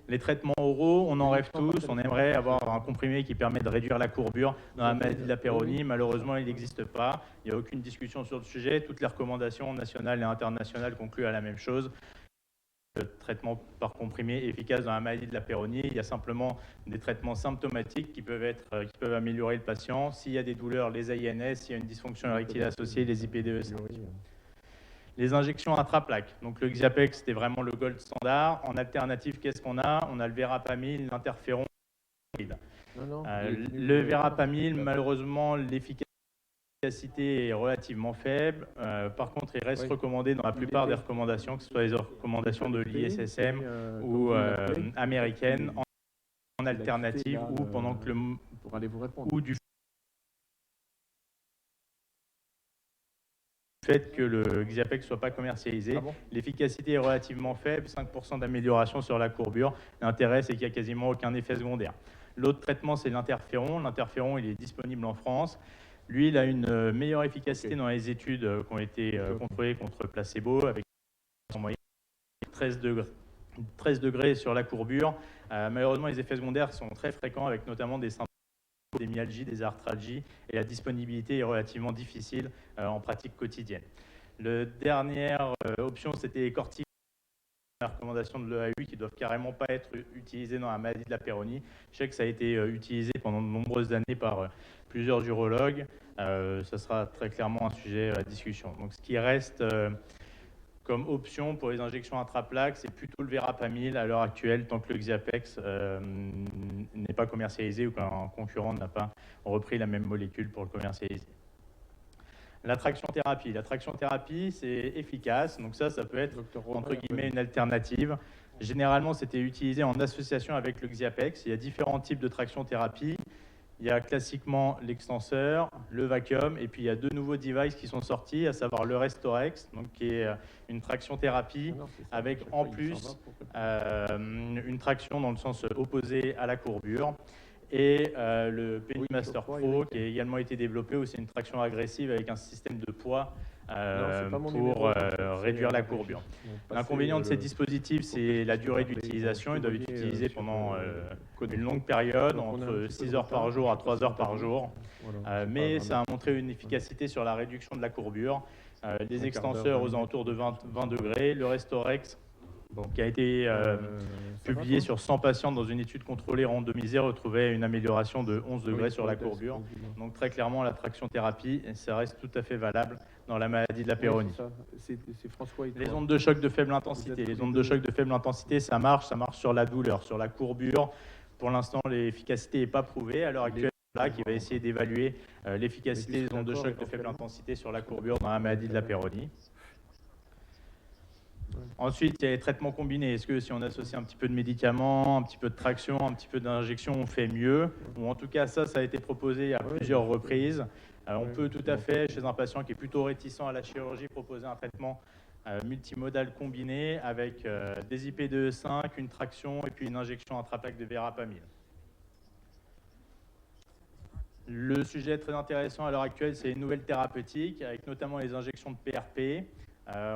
Les traitements oraux, on en rêve tous, on aimerait avoir un comprimé qui permet de réduire la courbure dans la maladie de la Peyronie. Malheureusement, il n'existe pas. Il n'y a aucune discussion sur le sujet. Toutes les recommandations nationales et internationales concluent à la même chose. Le traitement par comprimé efficace dans la maladie de la Peyronie. Il y a simplement des traitements symptomatiques qui peuvent améliorer le patient. S'il y a des douleurs, les AINS, s'il y a une dysfonction érectile associée, les IPDE5. Les injections intraplaques. Donc le Xiapex, c'était vraiment le gold standard. En alternative, qu'est-ce qu'on a? On a le Verapamil, l'interféron. Le Verapamil, malheureusement, l'efficacité est relativement faible. Par contre, il reste recommandé dans la plupart des recommandations, que ce soit les recommandations de l'ISSM ou américaines, en alternative ou pendant que du fait que le Xiapex ne soit pas commercialisé. L'efficacité est relativement faible, 5% d'amélioration sur la courbure. L'intérêt, c'est qu'il n'y a quasiment aucun effet secondaire. L'autre traitement, c'est l'interféron. L'interféron, il est disponible en France. Lui, il a une meilleure efficacité dans les études qui ont été contrôlées contre placebo, avec en moyenne 13 degrés sur la courbure. Malheureusement, les effets secondaires sont très fréquents, avec notamment des symptômes, des myalgies, des arthralgies, et la disponibilité est relativement difficile en pratique quotidienne. La dernière option, c'était les corticoïdes. La recommandation de l'EAU qui ne doivent carrément pas être utilisés dans la maladie de la Peyronie. Je sais que ça a été utilisé pendant de nombreuses années par plusieurs urologues. Ça sera très clairement un sujet à discussion. Donc, ce qui reste comme option pour les injections intraplaques, c'est plutôt le Verapamil à l'heure actuelle, tant que le Xiapex n'est pas commercialisé ou qu'un concurrent n'a pas repris la même molécule pour le commercialiser. La traction thérapie. La traction thérapie, c'est efficace. Donc ça peut être, entre guillemets, une alternative. Généralement, c'était utilisé en association avec le Xiapex. Il y a différents types de traction thérapie. Il y a classiquement l'extenseur, le vacuum, et puis il y a deux nouveaux devices qui sont sortis, à savoir le Restorex, donc qui est une traction thérapie avec en plus une traction dans le sens opposé à la courbure, et le Pennymaster Pro qui a également été développé, où c'est une traction agressive avec un système de poids pour réduire la courbure. L'inconvénient de ces dispositifs, c'est la durée d'utilisation. Ils doivent être utilisés pendant une longue période, entre 6 heures par jour à 3 heures par jour. Mais ça a montré une efficacité sur la réduction de la courbure. Les extenseurs aux alentours de 20 degrés, le Restorex, qui a été publié sur 100 patients dans une étude contrôlée randomisée, retrouvait une amélioration de 11 degrés sur la courbure. Donc très clairement, la traction thérapie, ça reste tout à fait valable dans la maladie de la Peyronie. Les ondes de choc de faible intensité. Les ondes de choc de faible intensité, ça marche sur la douleur, sur la courbure. Pour l'instant, l'efficacité n'est pas prouvée. À l'heure actuelle, qui va essayer d'évaluer l'efficacité des ondes de choc de faible intensité sur la courbure dans la maladie de la Peyronie. Ensuite, il y a les traitements combinés. Est-ce que si on associe un petit peu de médicaments, un petit peu de traction, un petit peu d'injection, on fait mieux? Ou en tout cas, ça a été proposé à plusieurs reprises. On peut tout à fait, chez un patient qui est plutôt réticent à la chirurgie, proposer un traitement multimodal combiné avec des IPDE5, une traction et puis une injection intraplaque de Verapamil. Le sujet très intéressant à l'heure actuelle, c'est les nouvelles thérapeutiques, avec notamment les injections de PRP.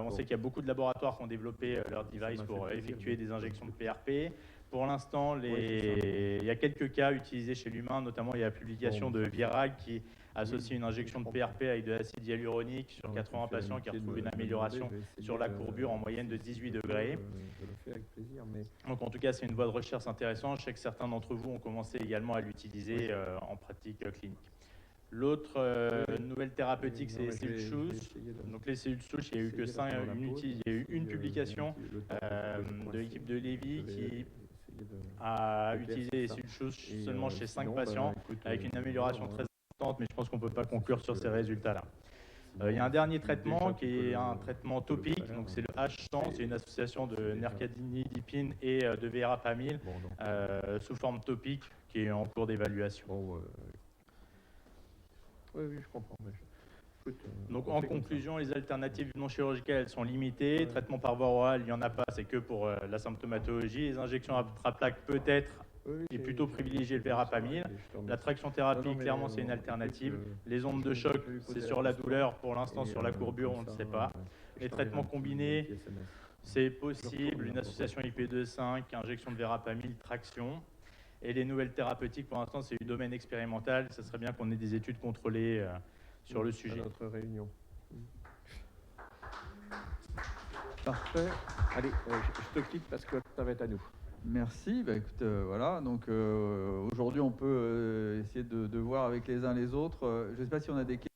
On sait qu'il y a beaucoup de laboratoires qui ont développé leur device pour effectuer des injections de PRP. Pour l'instant, il y a quelques cas utilisés chez l'humain, notamment il y a la publication de Virag qui associe une injection de PRP avec de l'acide hyaluronique sur 80 patients qui retrouvent une amélioration sur la courbure en moyenne de 18 degrés. Donc en tout cas, c'est une voie de recherche intéressante. Je sais que certains d'entre vous ont commencé également à l'utiliser en pratique clinique. L'autre nouvelle thérapeutique, c'est les cellules souches. Donc les cellules souches, il y a eu une publication de l'équipe de Lévy qui a utilisé les cellules souches seulement chez 5 patients, avec une amélioration très importante, mais je pense qu'on ne peut pas conclure sur ces résultats-là. Il y a un dernier traitement qui est un traitement topique, donc c'est le H100, c'est une association de nercadinidipine et de Verapamil sous forme topique qui est en cours d'évaluation. Oui, je comprends. Donc en conclusion, les alternatives non chirurgicales elles sont limitées. Traitement par voie orale, il n'y en a pas, c'est que pour la symptomatologie. Les injections intraplaques peut-être, et plutôt privilégier le Verapamil. La traction thérapie, clairement, c'est une alternative. Les ondes de choc, c'est sur la douleur. Pour l'instant, sur la courbure, on ne sait pas. Les traitements combinés, C'est possible, une association IP2.5, injection de verapamil, traction. Et les nouvelles thérapeutiques, pour l'instant, c'est du domaine expérimental. Ça serait bien qu'on ait des études contrôlées sur le sujet. À notre réunion. Parfait. Allez, je te quitte parce que ça va être à nous. Merci. Bah, écoute, voilà. Donc aujourd'hui, on peut essayer de voir avec les uns les autres. Je ne sais pas si on a des questions.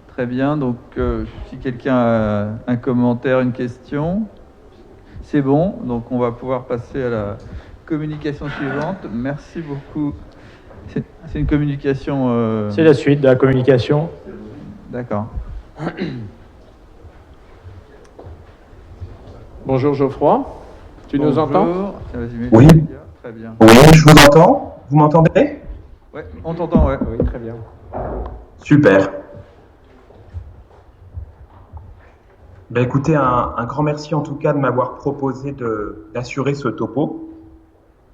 Très bien, donc si quelqu'un a un commentaire, une question, c'est bon, donc on va pouvoir passer à la communication suivante. Merci beaucoup. C'est une communication... C'est la suite de la communication. D'accord. Bonjour Geoffroy, tu nous entends? Oui. Très bien. Oui, je vous entends. Vous m'entendez? Oui, on t'entend, ouais. Oui, très bien. Super. Ben écoutez, un grand merci en tout cas de m'avoir proposé d'assurer ce topo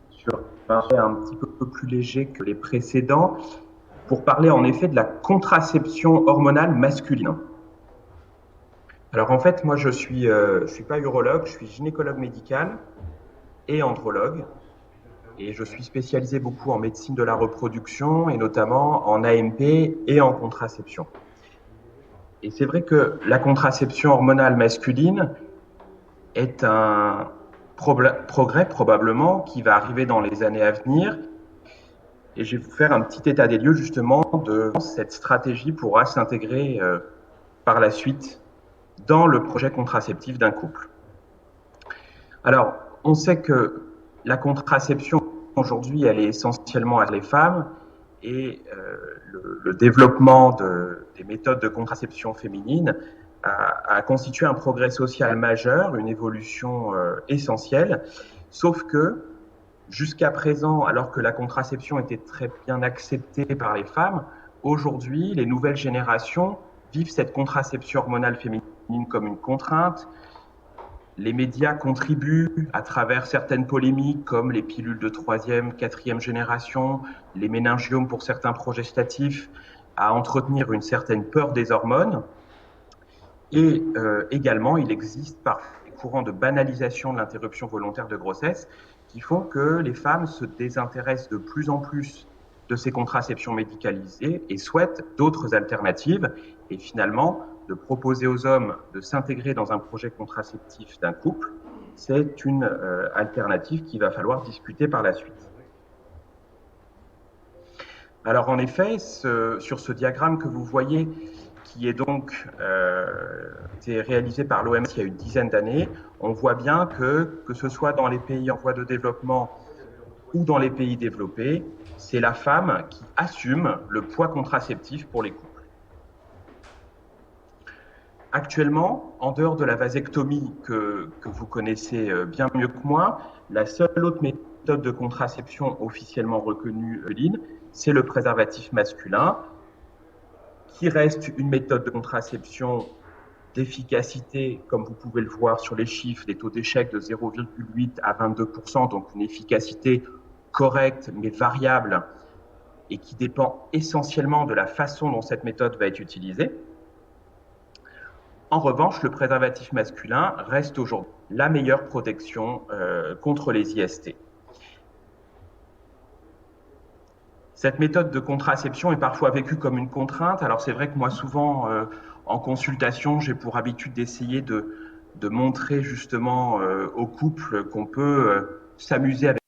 sur un sujet un petit peu plus léger que les précédents pour parler en effet de la contraception hormonale masculine. Alors en fait, moi je suis pas urologue, je suis gynécologue médical et andrologue. Et je suis spécialisé beaucoup en médecine de la reproduction et notamment en AMP et en contraception. Et c'est vrai que la contraception hormonale masculine est un progrès probablement qui va arriver dans les années à venir. Et je vais vous faire un petit état des lieux justement de cette stratégie pourra s'intégrer par la suite dans le projet contraceptif d'un couple. Alors, on sait que la contraception aujourd'hui, elle est essentiellement à les femmes et le développement des méthodes de contraception féminine a constitué un progrès social majeur, une évolution essentielle, sauf que jusqu'à présent, alors que la contraception était très bien acceptée par les femmes, aujourd'hui, les nouvelles générations vivent cette contraception hormonale féminine comme une contrainte. Les médias contribuent à travers certaines polémiques comme les pilules de 3e, 4e génération, les méningiomes pour certains progestatifs, à entretenir une certaine peur des hormones. Et également, il existe parfois des courants de banalisation de l'interruption volontaire de grossesse qui font que les femmes se désintéressent de plus en plus de ces contraceptions médicalisées et souhaitent d'autres alternatives. Et finalement, de proposer aux hommes de s'intégrer dans un projet contraceptif d'un couple, c'est une alternative qu'il va falloir discuter par la suite. Alors en effet, sur ce diagramme que vous voyez, qui est donc réalisé par l'OMS il y a une dizaine d'années, on voit bien que ce soit dans les pays en voie de développement ou dans les pays développés, c'est la femme qui assume le poids contraceptif pour les couples. Actuellement, en dehors de la vasectomie que vous connaissez bien mieux que moi, la seule autre méthode de contraception officiellement reconnue, c'est le préservatif masculin, qui reste une méthode de contraception d'efficacité, comme vous pouvez le voir sur les chiffres, des taux d'échec de 0,8 à 22%, donc une efficacité correcte mais variable et qui dépend essentiellement de la façon dont cette méthode va être utilisée. En revanche, le préservatif masculin reste aujourd'hui la meilleure protection contre les IST. Cette méthode de contraception est parfois vécue comme une contrainte. Alors c'est vrai que moi souvent en consultation, j'ai pour habitude d'essayer de montrer justement aux couples qu'on peut s'amuser avec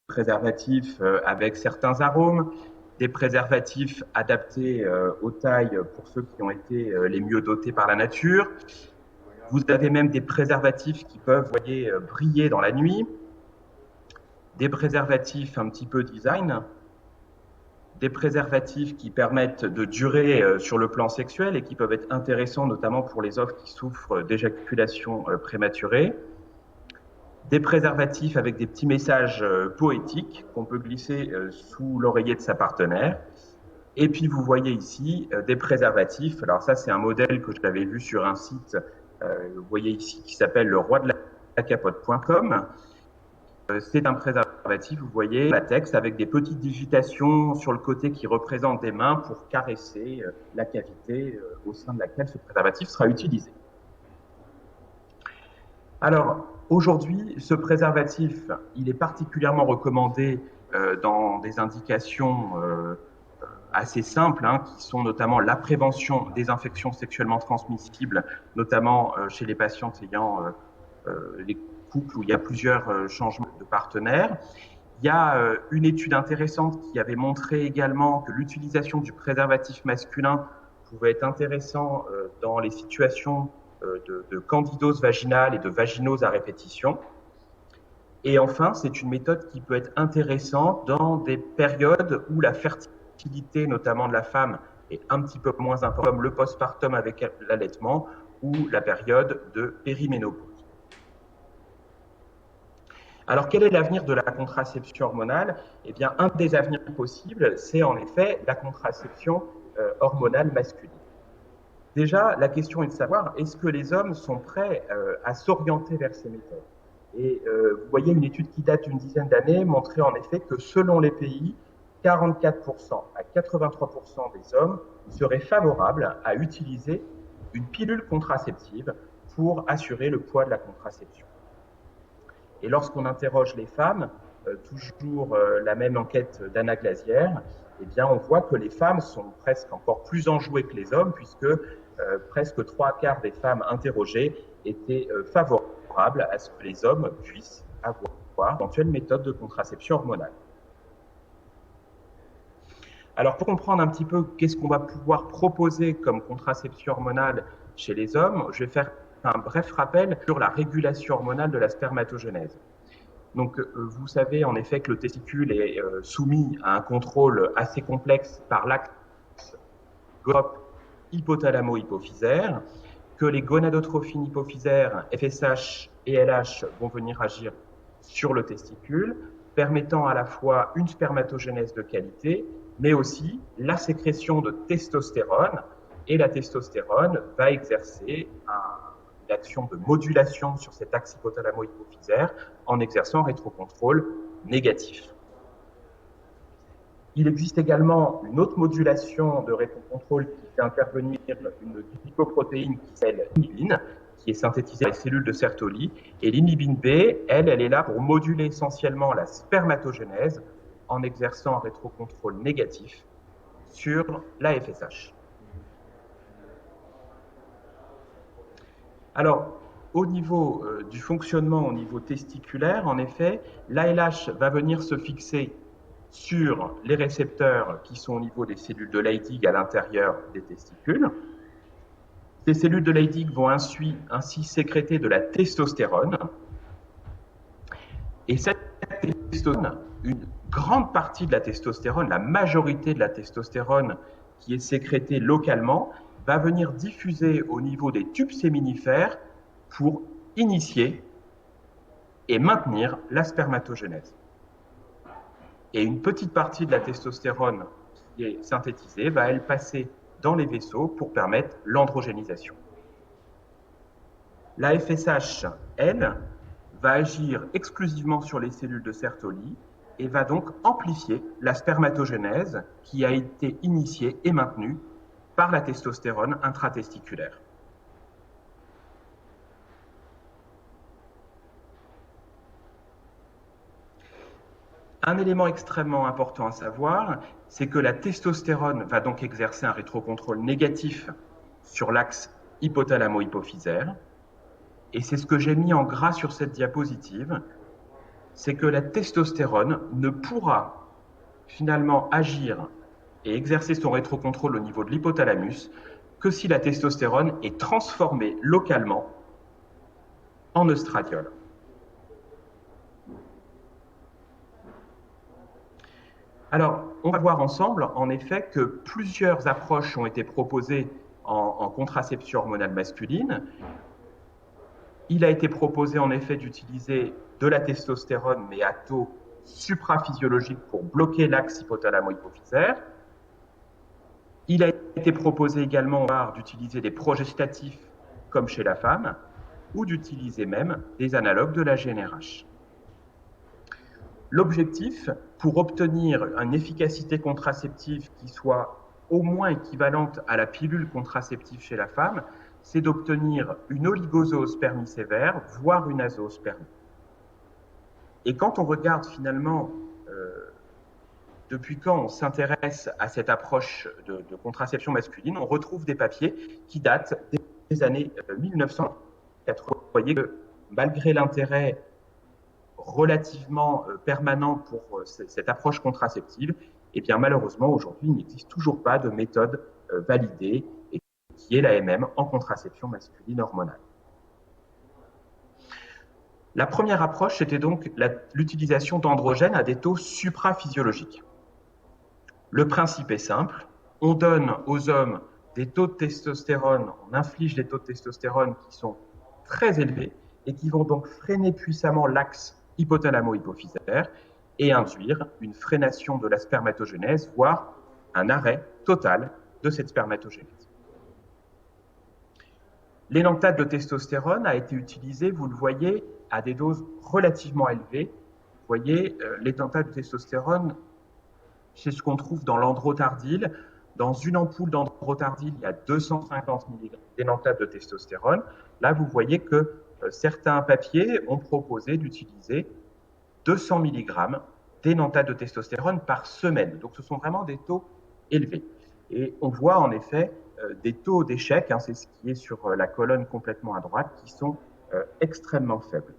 des préservatifs avec certains arômes, des préservatifs adaptés aux tailles pour ceux qui ont été les mieux dotés par la nature. Vous avez même des préservatifs qui peuvent, vous voyez, briller dans la nuit, des préservatifs un petit peu design, des préservatifs qui permettent de durer sur le plan sexuel et qui peuvent être intéressants notamment pour les hommes qui souffrent d'éjaculation prématurée, des préservatifs avec des petits messages poétiques qu'on peut glisser sous l'oreiller de sa partenaire. Et puis vous voyez ici des préservatifs. Alors ça, c'est un modèle que j'avais vu sur un site, vous voyez ici, qui s'appelle le roi de la capote.com. C'est un préservatif, vous voyez, latex avec des petites digitations sur le côté qui représentent des mains pour caresser la cavité au sein de laquelle ce préservatif sera utilisé. Alors, aujourd'hui, ce préservatif, il est particulièrement recommandé dans des indications assez simples, qui sont notamment la prévention des infections sexuellement transmissibles, notamment chez les patientes ayant les couples où il y a plusieurs changements de partenaires. Il y a une étude intéressante qui avait montré également que l'utilisation du préservatif masculin pouvait être intéressant dans les situations de candidose vaginale et de vaginose à répétition. Et enfin, c'est une méthode qui peut être intéressante dans des périodes où la fertilité, notamment de la femme, est un petit peu moins importante, comme le postpartum avec l'allaitement ou la période de périménopause. Alors, quel est l'avenir de la contraception hormonale? Eh bien, un des avenirs possibles, c'est en effet la contraception hormonale masculine. Déjà, la question est de savoir, est-ce que les hommes sont prêts à s'orienter vers ces méthodes? Et vous voyez, une étude qui date d'une dizaine d'années montrait en effet que selon les pays, 44% à 83% des hommes seraient favorables à utiliser une pilule contraceptive pour assurer le poids de la contraception. Et lorsqu'on interroge les femmes, toujours la même enquête d'Anna Glazière, eh bien, on voit que les femmes sont presque encore plus enjouées que les hommes, puisque presque 3/4 des femmes interrogées étaient favorables à ce que les hommes puissent avoir d'éventuelles méthodes de contraception hormonale. Alors, pour comprendre un petit peu qu'est-ce qu'on va pouvoir proposer comme contraception hormonale chez les hommes, je vais faire un bref rappel sur la régulation hormonale de la spermatogénèse. Donc, vous savez en effet que le testicule est soumis à un contrôle assez complexe par l'axe hypothalamo-hypophysaire, que les gonadotrophines hypophysaires, FSH et LH, vont venir agir sur le testicule, permettant à la fois une spermatogénèse de qualité, mais aussi la sécrétion de testostérone. Et la testostérone va exercer une action de modulation sur cet axe hypothalamo-hypophysaire en exerçant un rétrocontrôle négatif. Il existe également une autre modulation de rétrocontrôle qui fait intervenir une glycoprotéine qui s'appelle l'inhibine, qui est synthétisée par les cellules de Sertoli. Et l'inhibine B, elle est là pour moduler essentiellement la spermatogénèse en exerçant un rétrocontrôle négatif sur la FSH. Alors, au niveau du fonctionnement, au niveau testiculaire, en effet, l'ALH va venir se fixer sur les récepteurs qui sont au niveau des cellules de Leydig à l'intérieur des testicules. Ces cellules de Leydig vont ainsi sécréter de la testostérone. Et cette testostérone, une grande partie de la testostérone, la majorité de la testostérone qui est sécrétée localement, va venir diffuser au niveau des tubes séminifères pour initier et maintenir la spermatogénèse. Et une petite partie de la testostérone qui est synthétisée va, elle, passer dans les vaisseaux pour permettre l'androgénisation. La FSH, elle, va agir exclusivement sur les cellules de Sertoli et va donc amplifier la spermatogénèse qui a été initiée et maintenue par la testostérone intratesticulaire. Un élément extrêmement important à savoir, c'est que la testostérone va donc exercer un rétrocontrôle négatif sur l'axe hypothalamo-hypophysaire. Et c'est ce que j'ai mis en gras sur cette diapositive, c'est que la testostérone ne pourra finalement agir et exercer son rétrocontrôle au niveau de l'hypothalamus que si la testostérone est transformée localement en œstradiol. Alors, on va voir ensemble, en effet, que plusieurs approches ont été proposées en contraception hormonale masculine. Il a été proposé, en effet, d'utiliser de la testostérone, mais à taux supraphysiologique pour bloquer l'axe hypothalamo-hypophysaire. Il a été proposé également d'utiliser des progestatifs, comme chez la femme, ou d'utiliser même des analogues de la GnRH. L'objectif, pour obtenir une efficacité contraceptive qui soit au moins équivalente à la pilule contraceptive chez la femme, c'est d'obtenir une oligozoospermie sévère, voire une azoospermie. Et quand on regarde finalement depuis quand on s'intéresse à cette approche de contraception masculine, on retrouve des papiers qui datent des années 1980. Vous voyez que malgré l'intérêt relativement permanent pour cette approche contraceptive, eh bien malheureusement aujourd'hui il n'existe toujours pas de méthode validée et qui est l'AMM en contraception masculine hormonale. La première approche, c'était donc l'utilisation d'androgènes à des taux supraphysiologiques. Le principe est simple, on donne aux hommes des taux de testostérone, on inflige des taux de testostérone qui sont très élevés et qui vont donc freiner puissamment l'axe hypothalamo-hypophysaire et induire une freination de la spermatogénèse, voire un arrêt total de cette spermatogénèse. L'énanthate de testostérone a été utilisé, vous le voyez, à des doses relativement élevées. Vous voyez, l'énanthate de testostérone, c'est ce qu'on trouve dans l'androtardil. Dans une ampoule d'androtardil, il y a 250 mg d'énanthate de testostérone. Là, vous voyez que certains papiers ont proposé d'utiliser 200 mg d'énanthate de testostérone par semaine. Donc, ce sont vraiment des taux élevés. Et on voit en effet des taux d'échec, c'est ce qui est sur la colonne complètement à droite, qui sont extrêmement faibles.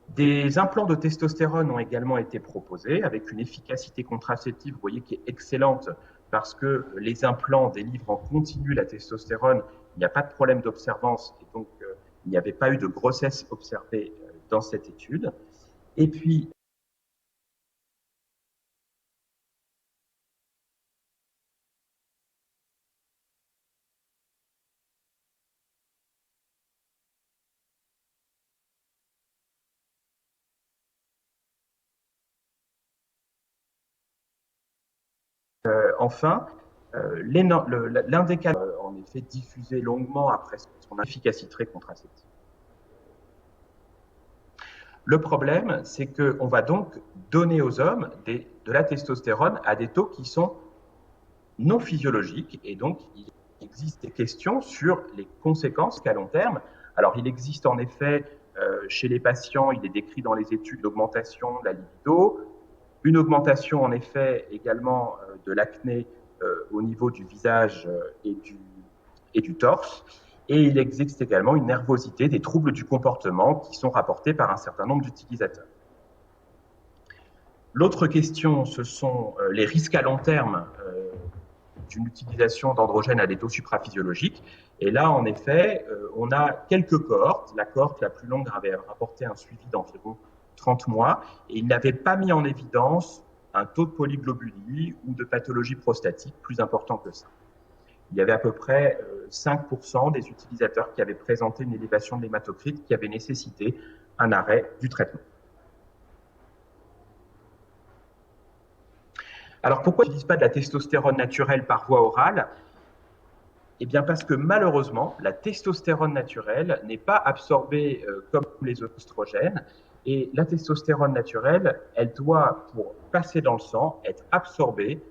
Des implants de testostérone ont également été proposés avec une efficacité contraceptive, vous voyez, qui est excellente parce que les implants délivrent en continu la testostérone, il n'y a pas de problème d'observance et donc il n'y avait pas eu de grossesse observée dans cette étude. Et puis, enfin, l'un des cas en effet diffusé longuement après son efficacité contraceptive. Le problème, c'est qu'on va donc donner aux hommes de la testostérone à des taux qui sont non physiologiques et donc il existe des questions sur les conséquences qu'à long terme. Alors il existe en effet chez les patients, il est décrit dans les études d'augmentation de la libido, une augmentation en effet également de l'acné au niveau du visage et du torse. Et il existe également une nervosité, des troubles du comportement qui sont rapportés par un certain nombre d'utilisateurs. L'autre question, ce sont les risques à long terme d'une utilisation d'androgènes à des taux supraphysiologiques. Et là, en effet, on a quelques cohortes. La cohorte la plus longue avait rapporté un suivi d'environ 30 mois et il n'avait pas mis en évidence un taux de polyglobulie ou de pathologie prostatique plus important que ça. Il y avait à peu près 5% des utilisateurs qui avaient présenté une élévation de l'hématocrite qui avait nécessité un arrêt du traitement. Alors pourquoi on n'utilise pas de la testostérone naturelle par voie orale? Eh bien parce que malheureusement, la testostérone naturelle n'est pas absorbée comme les oestrogènes. Et la testostérone naturelle, elle doit, pour passer dans le sang, être absorbée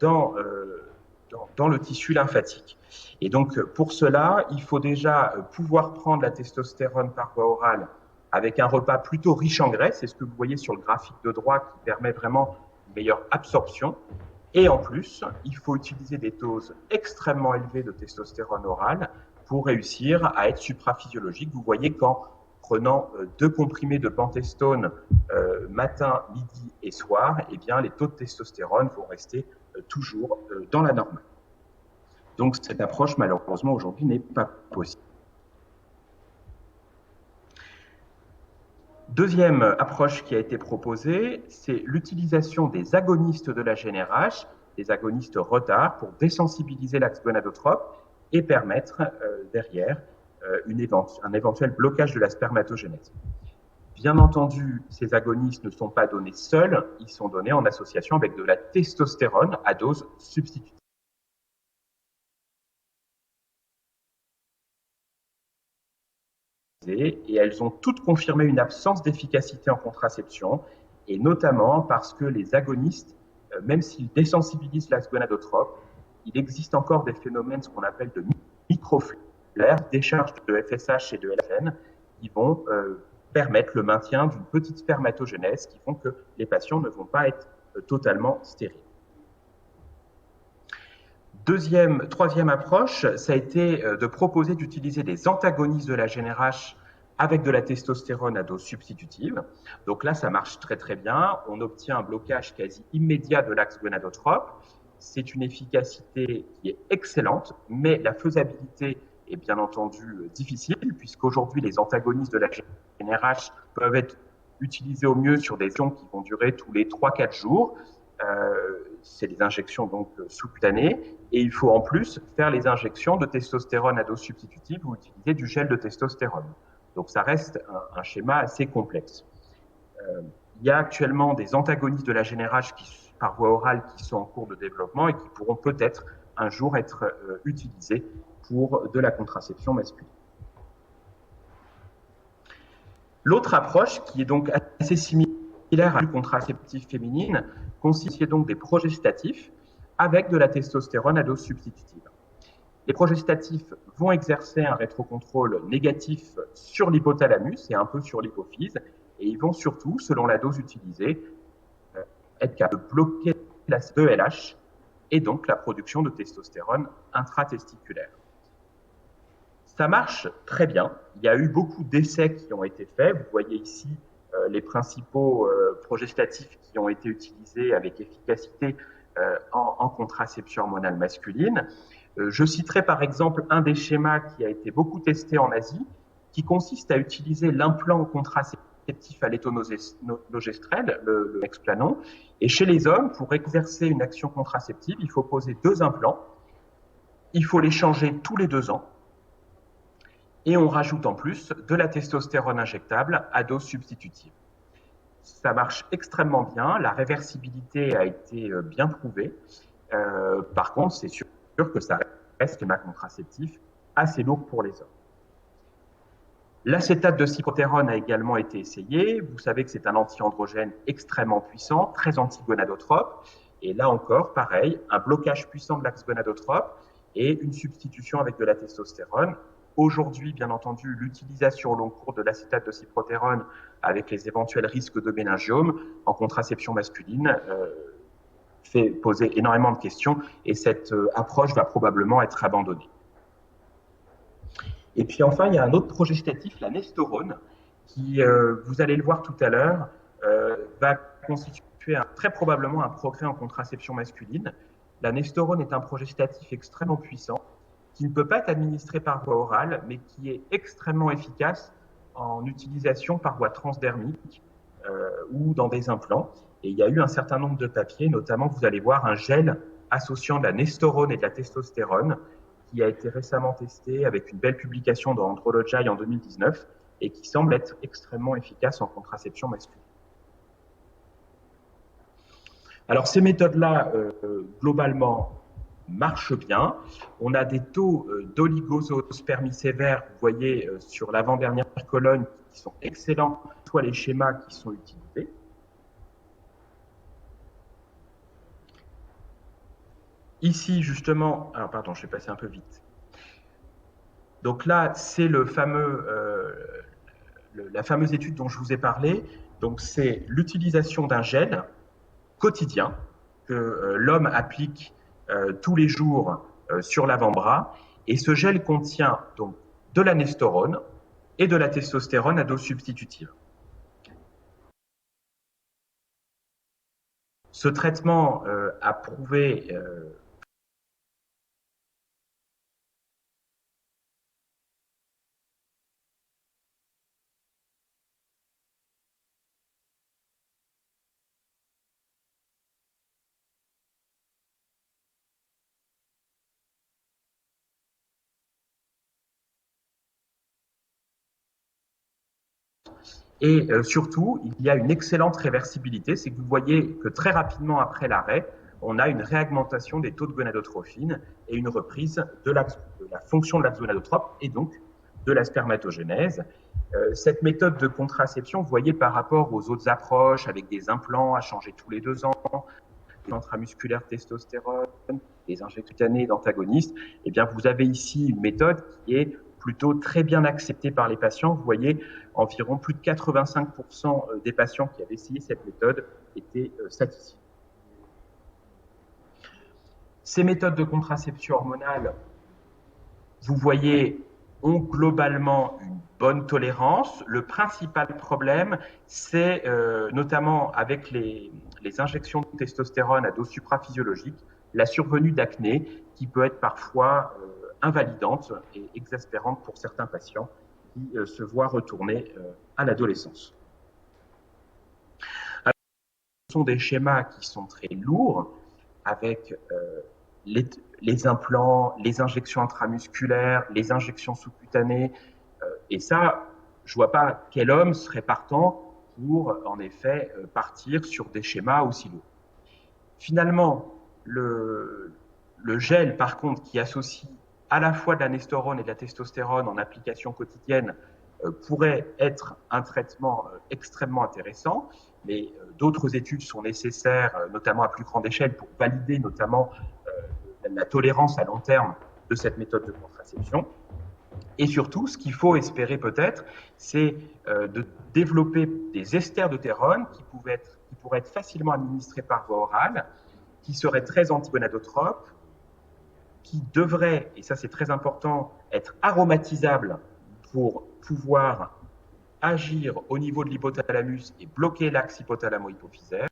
dans le tissu lymphatique. Et donc, pour cela, il faut déjà pouvoir prendre la testostérone par voie orale avec un repas plutôt riche en graisse, c'est ce que vous voyez sur le graphique de droite qui permet vraiment une meilleure absorption. Et en plus, il faut utiliser des doses extrêmement élevées de testostérone orale pour réussir à être supraphysiologique. Vous voyez qu'en prenant 2 comprimés de pentestone matin, midi et soir, eh bien, les taux de testostérone vont rester toujours dans la normale. Donc cette approche, malheureusement, aujourd'hui, n'est pas possible. Deuxième approche qui a été proposée, c'est l'utilisation des agonistes de la GnRH, des agonistes retard, pour désensibiliser l'axe gonadotrope et permettre derrière un éventuel blocage de la spermatogénèse. Bien entendu, ces agonistes ne sont pas donnés seuls, ils sont donnés en association avec de la testostérone à dose substitutive. Et elles ont toutes confirmé une absence d'efficacité en contraception, et notamment parce que les agonistes, même s'ils désensibilisent l'axe gonadotrope, il existe encore des phénomènes, ce qu'on appelle de microflares, décharge de FSH et de LFN, qui vont permettre le maintien d'une petite spermatogénèse, qui font que les patients ne vont pas être totalement stériles. Troisième approche, ça a été de proposer d'utiliser des antagonistes de la GnRH avec de la testostérone à dose substitutive. Donc là, ça marche très très bien. On obtient un blocage quasi immédiat de l'axe gonadotrope. C'est une efficacité qui est excellente, mais la faisabilité est bien entendu difficile, puisqu'aujourd'hui, les antagonistes de la GnRH peuvent être utilisés au mieux sur des injections qui vont durer tous les 3-4 jours. C'est des injections donc sous-cutanées, et il faut en plus faire les injections de testostérone à dose substitutive ou utiliser du gel de testostérone. Donc ça reste un schéma assez complexe. Il y a actuellement des antagonistes de la GnRH par voie orale qui sont en cours de développement et qui pourront peut-être un jour être utilisés pour de la contraception masculine. L'autre approche, qui est donc assez similaire à la contraceptive féminine, consiste donc des progestatifs avec de la testostérone à dose substitutive. Les progestatifs vont exercer un rétrocontrôle négatif sur l'hypothalamus et un peu sur l'hypophyse, et ils vont surtout, selon la dose utilisée, être capables de bloquer la 2LH et donc la production de testostérone intratesticulaire. Ça marche très bien. Il y a eu beaucoup d'essais qui ont été faits. Vous voyez ici les principaux progestatifs qui ont été utilisés avec efficacité en contraception hormonale masculine. Je citerai par exemple un des schémas qui a été beaucoup testé en Asie, qui consiste à utiliser l'implant contraceptif à l'étonogestrel, le Explanon. Et chez les hommes, pour exercer une action contraceptive, il faut poser 2 implants. Il faut les changer tous les 2 ans. Et on rajoute en plus de la testostérone injectable à dose substitutive. Ça marche extrêmement bien, la réversibilité a été bien prouvée. Par contre, c'est sûr que ça reste un schéma contraceptif assez lourd pour les hommes. L'acétate de cyprotérone a également été essayé. Vous savez que c'est un anti-androgène extrêmement puissant, très anti-gonadotrope. Et là encore, pareil, un blocage puissant de l'axe gonadotrope et une substitution avec de la testostérone. Aujourd'hui, bien entendu, l'utilisation au long cours de l'acétate de cyprotérone avec les éventuels risques de méningiome en contraception masculine fait poser énormément de questions et cette approche va probablement être abandonnée. Et puis enfin, il y a un autre progestatif, la nestorone, qui, vous allez le voir tout à l'heure, va constituer très probablement un progrès en contraception masculine. La nestorone est un progestatif extrêmement puissant qui ne peut pas être administré par voie orale, mais qui est extrêmement efficace en utilisation par voie transdermique ou dans des implants. Et il y a eu un certain nombre de papiers, notamment vous allez voir un gel associant de la nestorone et de la testostérone, qui a été récemment testé avec une belle publication dans Andrology en 2019 et qui semble être extrêmement efficace en contraception masculine. Alors ces méthodes-là, globalement, marchent bien. On a des taux d'oligospermie sévère, vous voyez sur l'avant-dernière colonne, qui sont excellents, soit les schémas qui sont utilisés. Ici, justement, alors pardon, je vais passer un peu vite. Donc là, c'est la fameuse étude dont je vous ai parlé. Donc c'est l'utilisation d'un gel quotidien que l'homme applique tous les jours sur l'avant-bras. Et ce gel contient donc de la nestorone et de la testostérone à dose substitutive. Ce traitement a prouvé et surtout, il y a une excellente réversibilité, c'est que vous voyez que très rapidement après l'arrêt, on a une réaugmentation des taux de gonadotrophine et une reprise de la fonction de l'axe gonadotrope et donc de la spermatogénèse. Cette méthode de contraception, vous voyez par rapport aux autres approches avec des implants à changer tous les 2 ans, des intramusculaires testostérone, des injections cutanées d'antagonistes, eh bien vous avez ici une méthode qui est plutôt très bien acceptée par les patients. Vous voyez, environ plus de 85% des patients qui avaient essayé cette méthode étaient satisfaits. Ces méthodes de contraception hormonale, vous voyez, ont globalement une bonne tolérance. Le principal problème, c'est notamment avec les injections de testostérone à dose supraphysiologique, la survenue d'acné qui peut être parfois invalidante et exaspérante pour certains patients qui se voient retourner à l'adolescence. Ce sont des schémas qui sont très lourds avec les implants, les injections intramusculaires, les injections sous-cutanées. Et ça, je ne vois pas quel homme serait partant pour, en effet, partir sur des schémas aussi lourds. Finalement, le gel, par contre, qui associe à la fois de la nestérone et de la testostérone en application quotidienne, pourrait être un traitement extrêmement intéressant, mais d'autres études sont nécessaires, notamment à plus grande échelle, pour valider notamment la tolérance à long terme de cette méthode de contraception. Et surtout, ce qu'il faut espérer peut-être, c'est de développer des esters de thérone qui pourraient être facilement administrés par voie orale, qui seraient très antigonadotropes, qui devraient, et ça c'est très important, être aromatisables pour pouvoir agir au niveau de l'hypothalamus et bloquer l'axe hypothalamo-hypophysaire.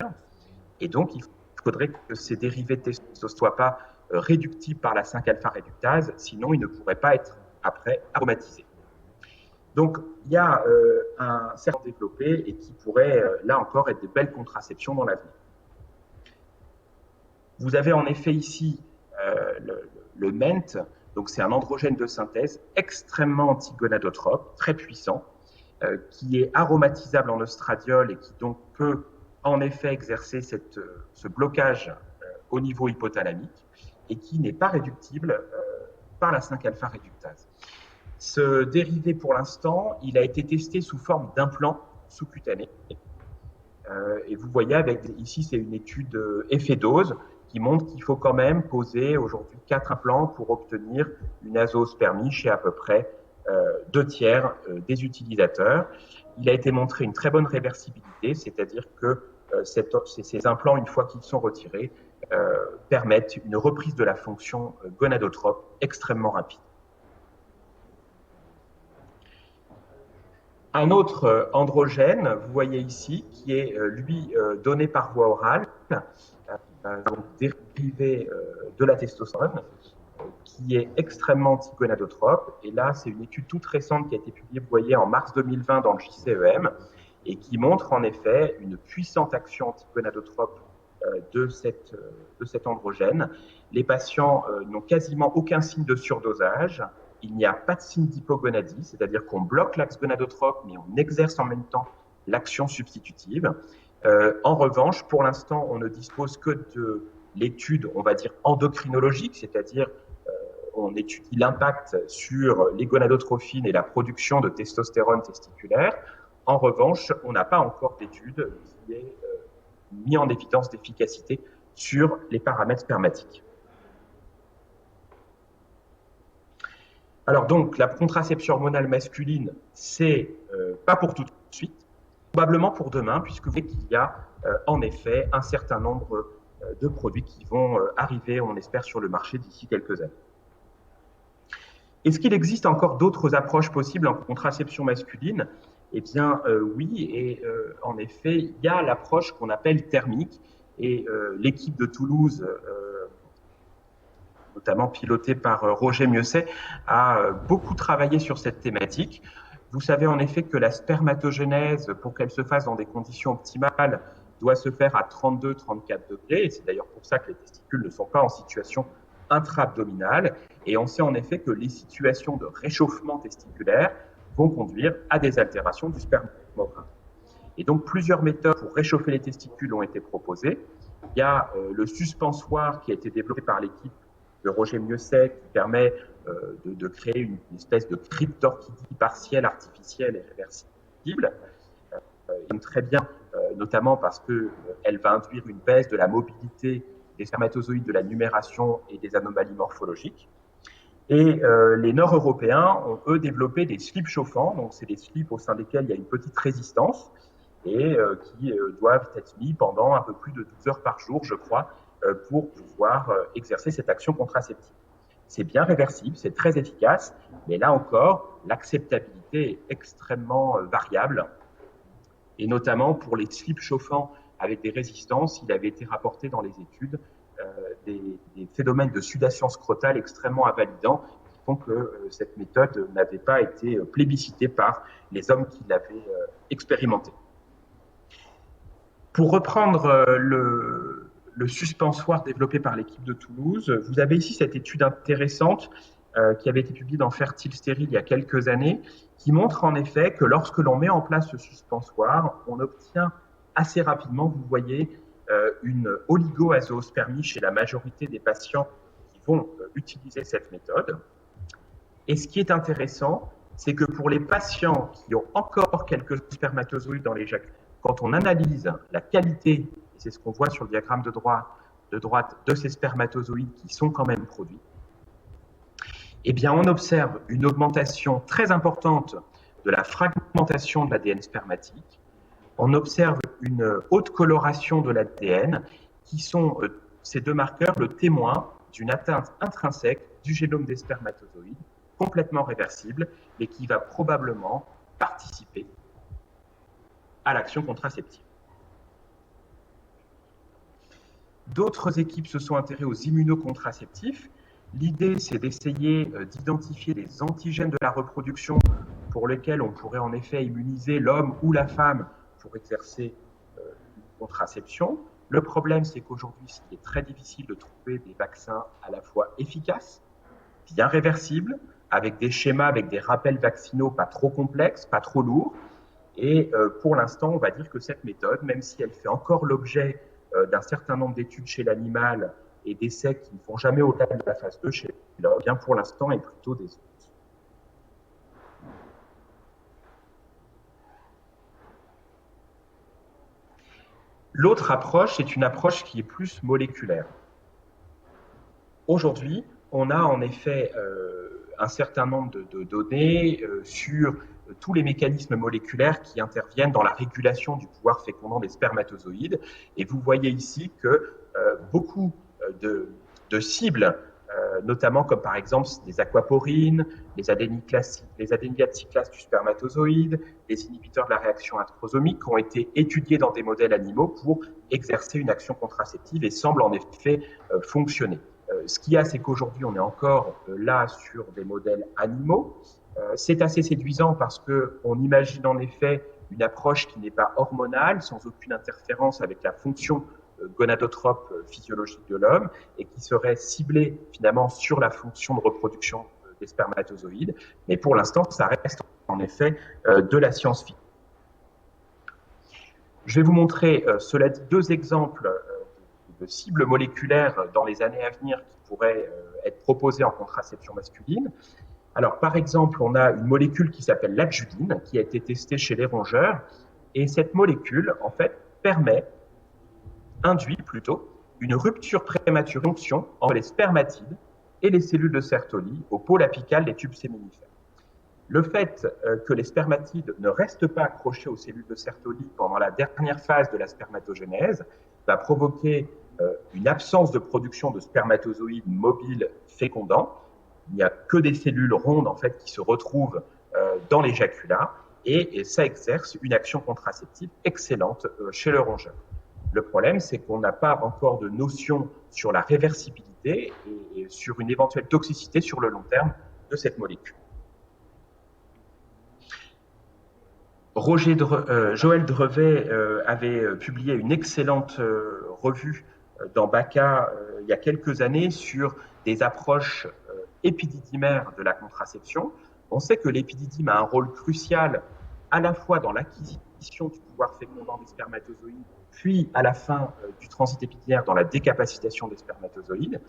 Et donc, il faudrait que ces dérivés de testostérone ne soient pas réductibles par la 5-alpha-réductase, sinon ils ne pourraient pas être après aromatisés. Donc, il y a un certain développé et qui pourrait, là encore, être de belles contraceptions dans l'avenir. Vous avez en effet ici le MENT, donc c'est un androgène de synthèse extrêmement antigonadotrope, très puissant, qui est aromatisable en oestradiol et qui donc peut en effet exercer ce blocage au niveau hypothalamique et qui n'est pas réductible par la 5-alpha-réductase. Ce dérivé, pour l'instant, il a été testé sous forme d'implant sous-cutané. Et vous voyez, ici, c'est une étude effet-dose qui montre qu'il faut quand même poser aujourd'hui 4 implants pour obtenir une azoospermie chez à peu près 2/3 des utilisateurs. Il a été montré une très bonne réversibilité, c'est-à-dire que ces implants, une fois qu'ils sont retirés, permettent une reprise de la fonction gonadotrope extrêmement rapide. Un autre androgène, vous voyez ici, qui est lui donné par voie orale, donc dérivé de la testostérone, qui est extrêmement antigonadotrope. Et là, c'est une étude toute récente qui a été publiée, vous voyez, en mars 2020 dans le JCEM, et qui montre en effet une puissante action antigonadotrope de cet androgène. Les patients n'ont quasiment aucun signe de surdosage. Il n'y a pas de signe d'hypogonadie, c'est-à-dire qu'on bloque l'axe gonadotrope, mais on exerce en même temps l'action substitutive. En revanche, pour l'instant, on ne dispose que de l'étude, on va dire, endocrinologique, c'est-à-dire on étudie l'impact sur les gonadotrophines et la production de testostérone testiculaire. En revanche, on n'a pas encore d'étude qui ait mis en évidence d'efficacité sur les paramètres spermatiques. Alors donc, la contraception hormonale masculine, c'est pas pour tout de suite, probablement pour demain, puisque vous voyez qu'il y a en effet un certain nombre de produits qui vont arriver, on espère, sur le marché d'ici quelques années. Est-ce qu'il existe encore d'autres approches possibles en contraception masculine? Eh bien, oui, et en effet, il y a l'approche qu'on appelle thermique, et l'équipe de Toulouse, notamment pilotée par Roger Mieuxet, a beaucoup travaillé sur cette thématique. Vous savez en effet que la spermatogénèse, pour qu'elle se fasse dans des conditions optimales, doit se faire à 32-34 degrés, et c'est d'ailleurs pour ça que les testicules ne sont pas en situation intra-abdominale, et on sait en effet que les situations de réchauffement testiculaire vont conduire à des altérations du spermatogramme. Et donc plusieurs méthodes pour réchauffer les testicules ont été proposées. Il y a le suspensoire qui a été développé par l'équipe de Roger Mieuxet, qui permet de créer une espèce de crypte d'orchidie partielle, artificielle et réversible. Il très bien, notamment parce qu'elle va induire une baisse de la mobilité des spermatozoïdes, de la numération et des anomalies morphologiques. Et les Nord-Européens ont, eux, développé des slips chauffants. Donc, c'est des slips au sein desquels il y a une petite résistance et qui doivent être mis pendant un peu plus de 12 heures par jour, je crois, pour pouvoir exercer cette action contraceptive. C'est bien réversible, c'est très efficace, mais là encore, l'acceptabilité est extrêmement variable, et notamment pour les slips chauffants avec des résistances, il avait été rapporté dans les études des phénomènes de sudation scrotale extrêmement invalidants qui font que cette méthode n'avait pas été plébiscitée par les hommes qui l'avaient expérimentée. Pour reprendre le suspensoire développé par l'équipe de Toulouse, vous avez ici cette étude intéressante qui avait été publiée dans Fertile Stérile il y a quelques années, qui montre en effet que lorsque l'on met en place ce suspensoire, on obtient assez rapidement, vous voyez, une oligoazoospermie chez la majorité des patients qui vont utiliser cette méthode. Et ce qui est intéressant, c'est que pour les patients qui ont encore quelques spermatozoïdes dans l'éjaculat, quand on analyse la qualité, et c'est ce qu'on voit sur le diagramme de droite, de ces spermatozoïdes qui sont quand même produits, eh bien, on observe une augmentation très importante de la fragmentation de l'ADN spermatique. On observe une haute coloration de l'ADN, qui sont ces deux marqueurs le témoin d'une atteinte intrinsèque du génome des spermatozoïdes, complètement réversible, et qui va probablement participer à l'action contraceptive. D'autres équipes se sont intéressées aux immunocontraceptifs. L'idée, c'est d'essayer d'identifier les antigènes de la reproduction pour lesquels on pourrait en effet immuniser l'homme ou la femme pour exercer une contraception. Le problème, c'est qu'aujourd'hui, il est très difficile de trouver des vaccins à la fois efficaces, bien réversibles, avec des schémas, avec des rappels vaccinaux pas trop complexes, pas trop lourds. Et pour l'instant, on va dire que cette méthode, même si elle fait encore l'objet d'un certain nombre d'études chez l'animal et d'essais qui ne font jamais au-delà de la phase 2 chez l'homme, bien pour l'instant est plutôt décevante. L'autre approche est une approche qui est plus moléculaire. Aujourd'hui, on a en effet un certain nombre de données sur tous les mécanismes moléculaires qui interviennent dans la régulation du pouvoir fécondant des spermatozoïdes. Et vous voyez ici que beaucoup de cibles, notamment comme par exemple les aquaporines, les adénylates cyclases du spermatozoïde, les inhibiteurs de la réaction intrasomique, ont été étudiés dans des modèles animaux pour exercer une action contraceptive et semblent en effet fonctionner. Ce qu'il y a, c'est qu'aujourd'hui, on est encore là sur des modèles animaux. C'est assez séduisant parce qu'on imagine en effet une approche qui n'est pas hormonale, sans aucune interférence avec la fonction gonadotrope physiologique de l'homme et qui serait ciblée finalement sur la fonction de reproduction des spermatozoïdes. Mais pour l'instant, ça reste en effet de la science-fiction. Je vais vous montrer, cela dit, deux exemples de cibles moléculaires dans les années à venir qui pourraient être proposées en contraception masculine. Alors, par exemple, on a une molécule qui s'appelle l'adjuvine, qui a été testée chez les rongeurs, et cette molécule, en fait, induit plutôt une rupture prématurée d'onction entre les spermatides et les cellules de Sertoli au pôle apical des tubes séminifères. Le fait que les spermatides ne restent pas accrochés aux cellules de Sertoli pendant la dernière phase de la spermatogénèse va provoquer une absence de production de spermatozoïdes mobiles fécondants. Il n'y a que des cellules rondes en fait qui se retrouvent dans l'éjaculat et ça exerce une action contraceptive excellente chez le rongeur. Le problème, c'est qu'on n'a pas encore de notion sur la réversibilité et sur une éventuelle toxicité sur le long terme de cette molécule. Joël Drevet avait publié une excellente revue dans BACA il y a quelques années sur des approches épididymaires de la contraception. On sait que l'épididyme a un rôle crucial à la fois dans l'acquisition du pouvoir fécondant des spermatozoïdes, puis à la fin du transit épididymaire dans la décapacitation des spermatozoïdes.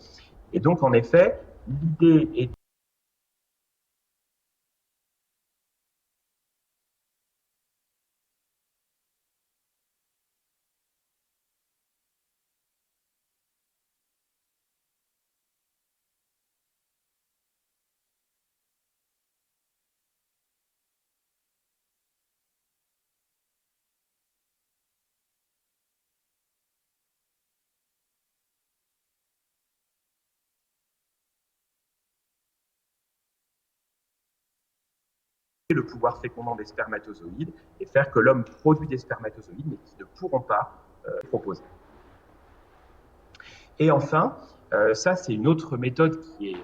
Et donc, en effet, l'idée est le pouvoir fécondant des spermatozoïdes et faire que l'homme produit des spermatozoïdes, mais qui ne pourront pas proposer. Et enfin, ça c'est une autre méthode qui est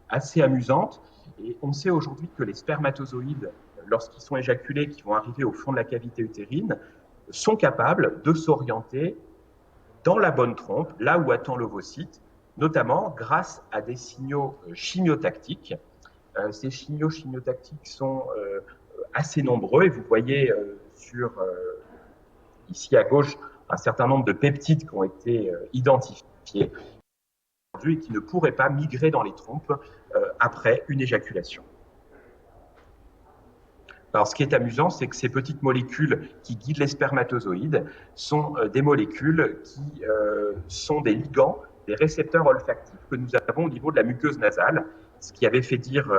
assez amusante. Et on sait aujourd'hui que les spermatozoïdes, lorsqu'ils sont éjaculés, qui vont arriver au fond de la cavité utérine, sont capables de s'orienter dans la bonne trompe, là où attend l'ovocyte, notamment grâce à des signaux chimiotactiques. Ces signaux chimiotactiques sont assez nombreux et vous voyez ici à gauche un certain nombre de peptides qui ont été identifiés aujourd'hui et qui ne pourraient pas migrer dans les trompes après une éjaculation. Alors, ce qui est amusant, c'est que ces petites molécules qui guident les spermatozoïdes sont des molécules qui sont des ligands, des récepteurs olfactifs que nous avons au niveau de la muqueuse nasale, ce qui avait fait dire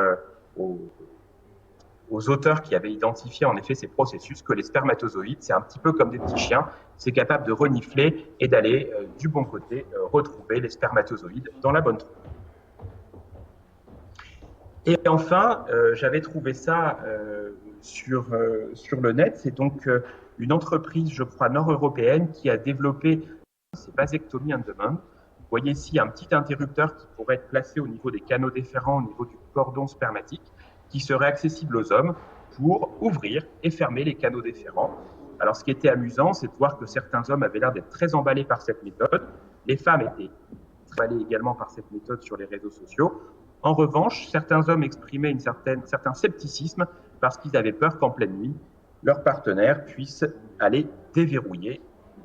aux auteurs qui avaient identifié en effet ces processus que les spermatozoïdes, c'est un petit peu comme des petits chiens, c'est capable de renifler et d'aller du bon côté retrouver les spermatozoïdes dans la bonne trompe. Et enfin, j'avais trouvé ça sur le net. C'est donc une entreprise, je crois, nord-européenne qui a développé ces vasectomies on demand. Vous voyez ici un petit interrupteur qui pourrait être placé au niveau des canaux déférents, au niveau du cordon spermatique, qui serait accessible aux hommes pour ouvrir et fermer les canaux déférents. Alors, ce qui était amusant, c'est de voir que certains hommes avaient l'air d'être très emballés par cette méthode. Les femmes étaient très emballées également par cette méthode sur les réseaux sociaux. En revanche, certains hommes exprimaient un certain scepticisme parce qu'ils avaient peur qu'en pleine nuit, leur partenaire puisse aller déverrouiller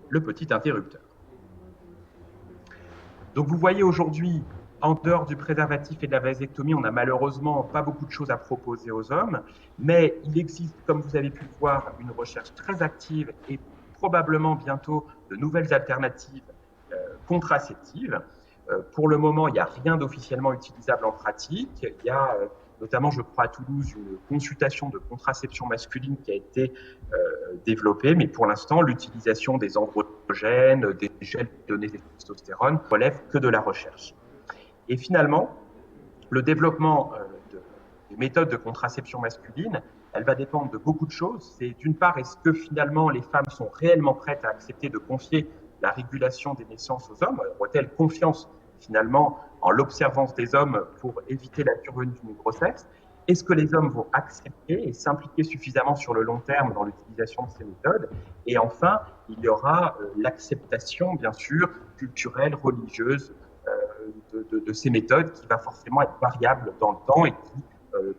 le petit interrupteur. Donc vous voyez aujourd'hui, en dehors du préservatif et de la vasectomie, on n'a malheureusement pas beaucoup de choses à proposer aux hommes, mais il existe, comme vous avez pu le voir, une recherche très active et probablement bientôt de nouvelles alternatives contraceptives. Pour le moment, il n'y a rien d'officiellement utilisable en pratique. Il y a notamment, je crois, à Toulouse, une consultation de contraception masculine qui a été développée, mais pour l'instant, l'utilisation des androgènes, des gels donnés de testostérone relève que de la recherche. Et finalement, le développement des méthodes de contraception masculine, elle va dépendre de beaucoup de choses. C'est d'une part, est-ce que finalement les femmes sont réellement prêtes à accepter de confier la régulation des naissances aux hommes? Auront-elles confiance finalement en l'observance des hommes pour éviter la survenue d'une grossesse? Est-ce que les hommes vont accepter et s'impliquer suffisamment sur le long terme dans l'utilisation de ces méthodes? Et enfin, il y aura l'acceptation, bien sûr, culturelle, religieuse de ces méthodes qui va forcément être variable dans le temps et qui,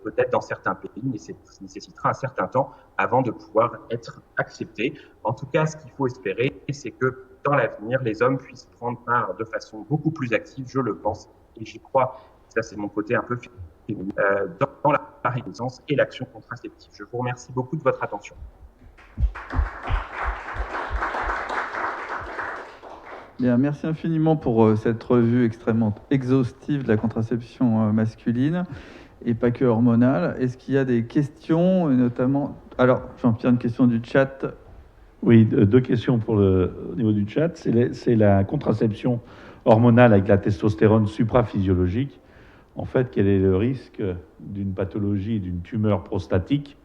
peut-être dans certains pays, nécessitera un certain temps avant de pouvoir être acceptée. En tout cas, ce qu'il faut espérer, c'est que dans l'avenir, les hommes puissent prendre part de façon beaucoup plus active, je le pense, et j'y crois, ça c'est mon côté un peu féminin, dans la reconnaissance et l'action contraceptive. Je vous remercie beaucoup de votre attention. Bien, merci infiniment pour cette revue extrêmement exhaustive de la contraception masculine et pas que hormonale. Est-ce qu'il y a des questions, notamment... Alors, Jean-Pierre, une question du chat. Oui, deux questions au niveau du chat. C'est la contraception hormonale avec la testostérone supraphysiologique. En fait, quel est le risque d'une pathologie, d'une tumeur prostatique?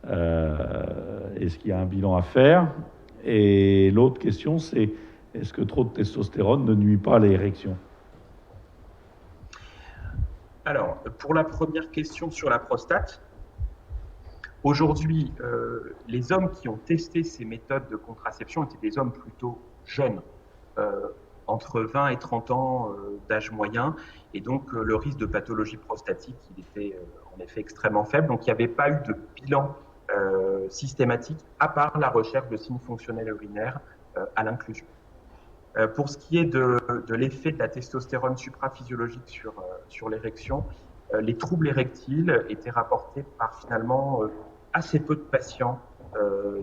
Est-ce qu'il y a un bilan à faire? Et l'autre question, c'est est-ce que trop de testostérone ne nuit pas à l'érection? Alors, pour la première question sur la prostate, aujourd'hui, les hommes qui ont testé ces méthodes de contraception étaient des hommes plutôt jeunes, entre 20 et 30 ans d'âge moyen, et donc le risque de pathologie prostatique, il était en effet extrêmement faible, donc il n'y avait pas eu de bilan systématique, à part la recherche de signes fonctionnels urinaires à l'inclusion. Pour ce qui est de l'effet de la testostérone supraphysiologique sur l'érection, les troubles érectiles étaient rapportés par finalement assez peu de patients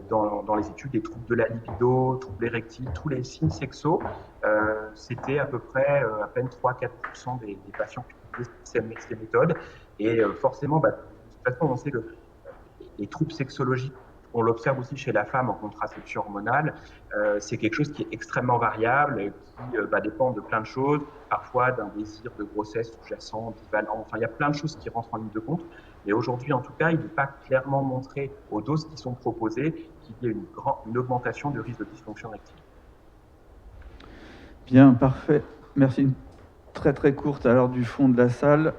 dans les études, des troubles de la libido, troubles érectiles, tous les signes sexuaux. C'était à peu près à peine 3-4% des patients qui utilisaient ces méthodes. Et forcément, de toute façon, on sait que les troubles sexologiques, on l'observe aussi chez la femme en contraception hormonale, c'est quelque chose qui est extrêmement variable, qui dépend de plein de choses, parfois d'un désir de grossesse sous-jacent, bivalent, enfin il y a plein de choses qui rentrent en ligne de compte. Et aujourd'hui, en tout cas, il n'est pas clairement montré aux doses qui sont proposées qu'il y ait une augmentation du risque de dysfonction érectile. Bien, parfait. Merci. Une très très courte alors du fond de la salle.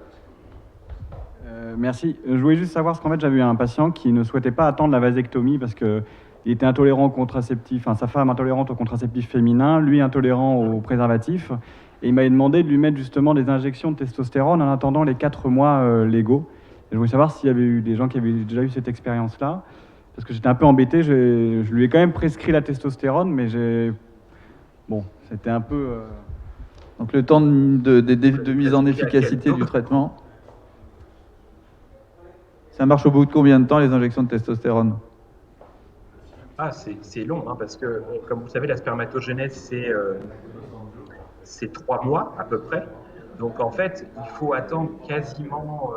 Merci. Je voulais juste savoir, parce qu'en fait, j'avais eu un patient qui ne souhaitait pas attendre la vasectomie parce qu'il était intolérant aux contraceptifs, enfin, sa femme intolérante aux contraceptifs féminins, lui intolérant aux préservatifs. Et il m'avait demandé de lui mettre justement des injections de testostérone en attendant les 4 mois légaux. Et je voulais savoir s'il y avait eu des gens qui avaient déjà eu cette expérience-là. Parce que j'étais un peu embêté. Je lui ai quand même prescrit la testostérone, mais bon, c'était un peu... Donc le temps de mise en efficacité du traitement. Ça marche au bout de combien de temps, les injections de testostérone? C'est long, hein, parce que, comme vous savez, la spermatogénèse, c'est 3 mois à peu près. Donc, en fait, il faut attendre quasiment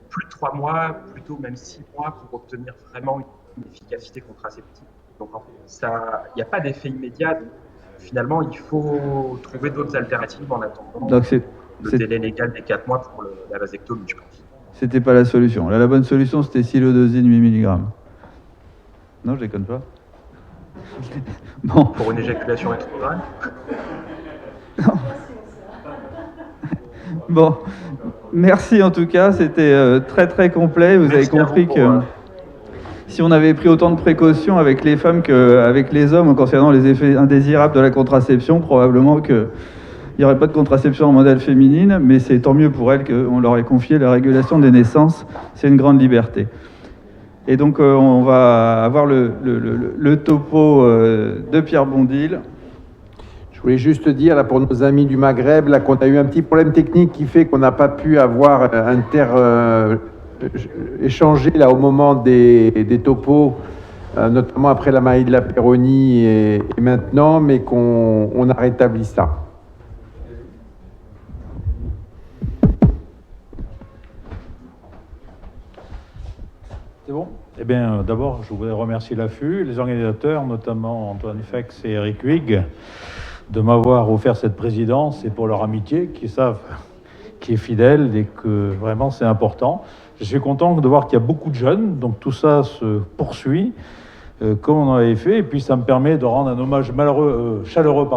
plus de 3 mois, plutôt même 6 mois pour obtenir vraiment une efficacité contraceptive. Donc, en fait, il n'y a pas d'effet immédiat. Donc, finalement, il faut trouver d'autres alternatives en attendant le délai légal des 4 mois pour la vasectomie, je pense. C'était pas la solution. Là, la bonne solution, c'était silodosine 8 mg. Non, je déconne pas. Bon. Pour une éjaculation rétrograde. Non. Bon, merci en tout cas, c'était très très complet. Vous avez compris que si on avait pris autant de précautions avec les femmes qu'avec les hommes concernant les effets indésirables de la contraception, probablement qu'il n'y aurait pas de contraception hormonale féminine, mais c'est tant mieux pour elles qu'on leur ait confié la régulation des naissances. C'est une grande liberté. Et donc on va avoir le topo de Pierre Bondil. Je voulais juste dire, là, pour nos amis du Maghreb, là, qu'on a eu un petit problème technique qui fait qu'on n'a pas pu avoir échanger là, au moment des topos, notamment après la maladie de la Peyronie et maintenant, mais qu'on a rétabli ça. C'est bon? Eh bien, d'abord, je voudrais remercier l'AFU, les organisateurs, notamment Antoine Fex et Eric Huyghe, de m'avoir offert cette présidence et pour leur amitié, qui savent qui est fidèle et que vraiment c'est important. Je suis content de voir qu'il y a beaucoup de jeunes, donc tout ça se poursuit comme on en avait fait, et puis ça me permet de rendre un hommage chaleureux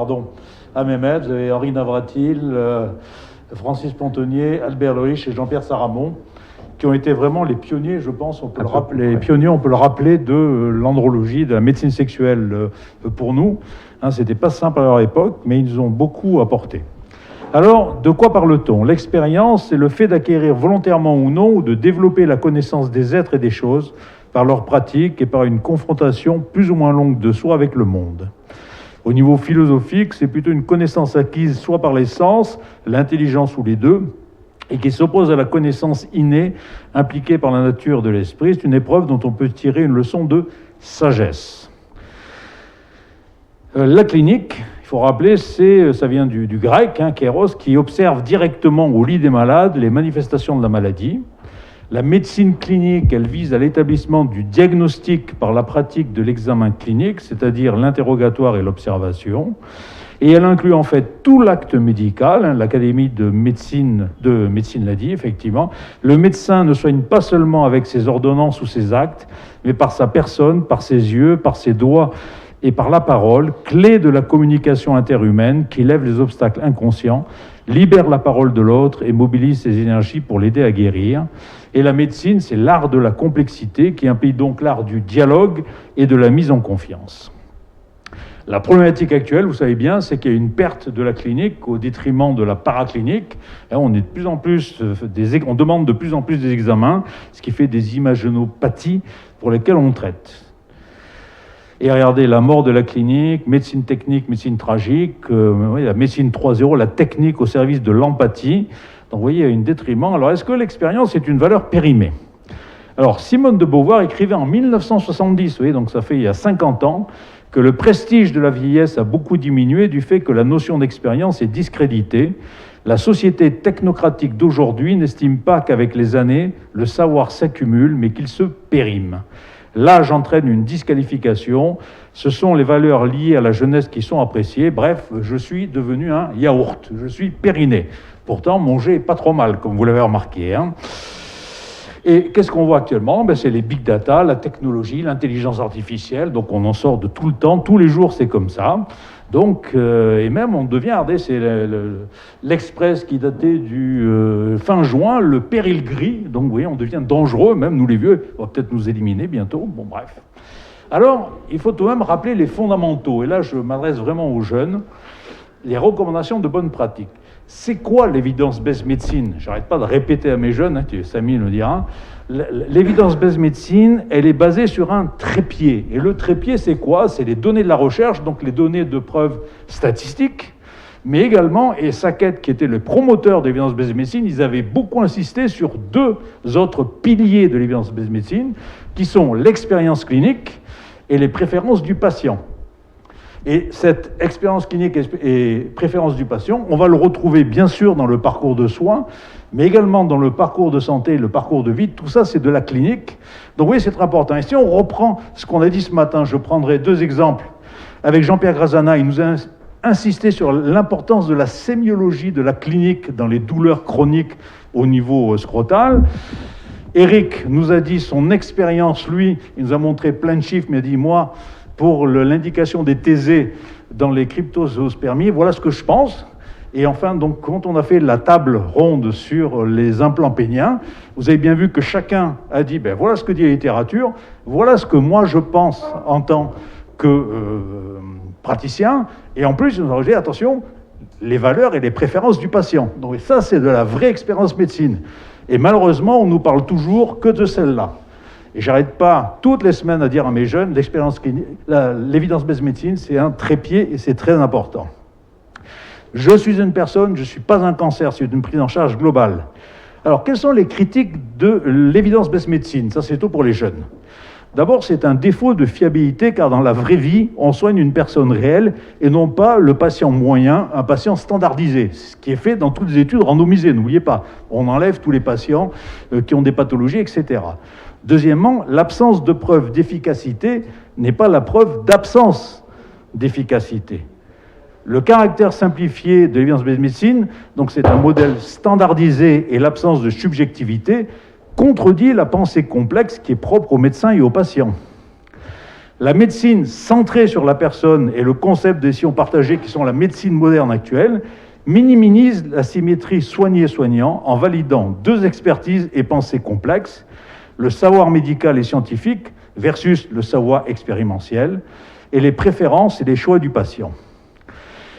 à mes maîtres, Henri Navratil, Francis Pontonnier, Albert Loïch et Jean-Pierre Saramon, qui ont été vraiment les pionniers, je pense, on peut le rappeler de l'andrologie, de la médecine sexuelle pour nous. C'était pas simple à leur époque, mais ils nous ont beaucoup apporté. Alors, de quoi parle-t-on? L'expérience, c'est le fait d'acquérir volontairement ou non, ou de développer la connaissance des êtres et des choses par leur pratique et par une confrontation plus ou moins longue de soi avec le monde. Au niveau philosophique, c'est plutôt une connaissance acquise soit par les sens, l'intelligence ou les deux, et qui s'oppose à la connaissance innée impliquée par la nature de l'esprit. C'est une épreuve dont on peut tirer une leçon de sagesse. La clinique, il faut rappeler, ça vient du grec, kéros, qui observe directement au lit des malades les manifestations de la maladie. La médecine clinique, elle vise à l'établissement du diagnostic par la pratique de l'examen clinique, c'est-à-dire l'interrogatoire et l'observation. Et elle inclut en fait tout l'acte médical. L'Académie de médecine l'a dit, effectivement. Le médecin ne soigne pas seulement avec ses ordonnances ou ses actes, mais par sa personne, par ses yeux, par ses doigts et par la parole, clé de la communication interhumaine qui lève les obstacles inconscients, libère la parole de l'autre et mobilise ses énergies pour l'aider à guérir. Et la médecine, c'est l'art de la complexité qui implique donc l'art du dialogue et de la mise en confiance. La problématique actuelle, vous savez bien, c'est qu'il y a une perte de la clinique au détriment de la paraclinique. On demande de plus en plus des examens, ce qui fait des imaginopathies pour lesquelles on traite. Et regardez, la mort de la clinique, médecine technique, médecine tragique, la médecine 3.0, la technique au service de l'empathie. Donc vous voyez, il y a un détriment. Alors est-ce que l'expérience est une valeur périmée? Alors Simone de Beauvoir écrivait en 1970, vous voyez, donc ça fait il y a 50 ans, que le prestige de la vieillesse a beaucoup diminué du fait que la notion d'expérience est discréditée. La société technocratique d'aujourd'hui n'estime pas qu'avec les années, le savoir s'accumule, mais qu'il se périme. L'âge entraîne une disqualification, ce sont les valeurs liées à la jeunesse qui sont appréciées. Bref, je suis devenu un yaourt, je suis périné. Pourtant, mon jet n'est pas trop mal, comme vous l'avez remarqué. Et qu'est-ce qu'on voit actuellement? C'est les big data, la technologie, l'intelligence artificielle. Donc on en sort de tout le temps, tous les jours c'est comme ça. Donc, et même on devient, regardez, c'est l'Express qui datait du fin juin, le péril gris. Donc vous voyez, on devient dangereux, même nous les vieux, on va peut-être nous éliminer bientôt. Bon, bref. Alors, il faut tout de même rappeler les fondamentaux. Et là, je m'adresse vraiment aux jeunes. Les recommandations de bonne pratique. C'est quoi l'évidence-based médecine? J'arrête pas de répéter à mes jeunes, Samy le dira. L'évidence-based médecine, elle est basée sur un trépied. Et le trépied, c'est quoi? C'est les données de la recherche, donc les données de preuves statistiques, mais également, et Sackett, qui était le promoteur de l'évidence-based médecine, ils avaient beaucoup insisté sur deux autres piliers de l'évidence-based médecine, qui sont l'expérience clinique et les préférences du patient. Et cette expérience clinique et préférence du patient, on va le retrouver bien sûr dans le parcours de soins, mais également dans le parcours de santé, le parcours de vie. Tout ça, c'est de la clinique. Donc oui, c'est très important. Et si on reprend ce qu'on a dit ce matin, je prendrai deux exemples. Avec Jean-Pierre Grazana, il nous a insisté sur l'importance de la sémiologie de la clinique dans les douleurs chroniques au niveau scrotal. Eric nous a dit son expérience, lui, il nous a montré plein de chiffres, mais il a dit, moi, pour l'indication des thésées dans les cryptozoospermies, voilà ce que je pense. Et enfin, donc, quand on a fait la table ronde sur les implants péniens, vous avez bien vu que chacun a dit, ben voilà ce que dit la littérature, voilà ce que moi je pense en tant que praticien, et en plus, nous avons dit, attention, les valeurs et les préférences du patient. Donc ça, c'est de la vraie expérience médecine. Et malheureusement, on nous parle toujours que de celle-là. Et j'arrête pas toutes les semaines à dire à mes jeunes, l'évidence-based médecine, c'est un trépied et c'est très important. Je suis une personne, je ne suis pas un cancer, c'est une prise en charge globale. Alors, quelles sont les critiques de l'évidence-based médecine? Ça, c'est tout pour les jeunes. D'abord, c'est un défaut de fiabilité, car dans la vraie vie, on soigne une personne réelle et non pas le patient moyen, un patient standardisé. Ce qui est fait dans toutes les études randomisées, n'oubliez pas. On enlève tous les patients qui ont des pathologies, etc. Deuxièmement, l'absence de preuve d'efficacité n'est pas la preuve d'absence d'efficacité. Le caractère simplifié de l'évidence-based médecine, donc c'est un modèle standardisé et l'absence de subjectivité, contredit la pensée complexe qui est propre aux médecins et aux patients. La médecine centrée sur la personne et le concept des sillons partagés qui sont la médecine moderne actuelle minimise la symétrie soigné-soignant en validant deux expertises et pensées complexes, le savoir médical et scientifique versus le savoir expérimentiel, et les préférences et les choix du patient.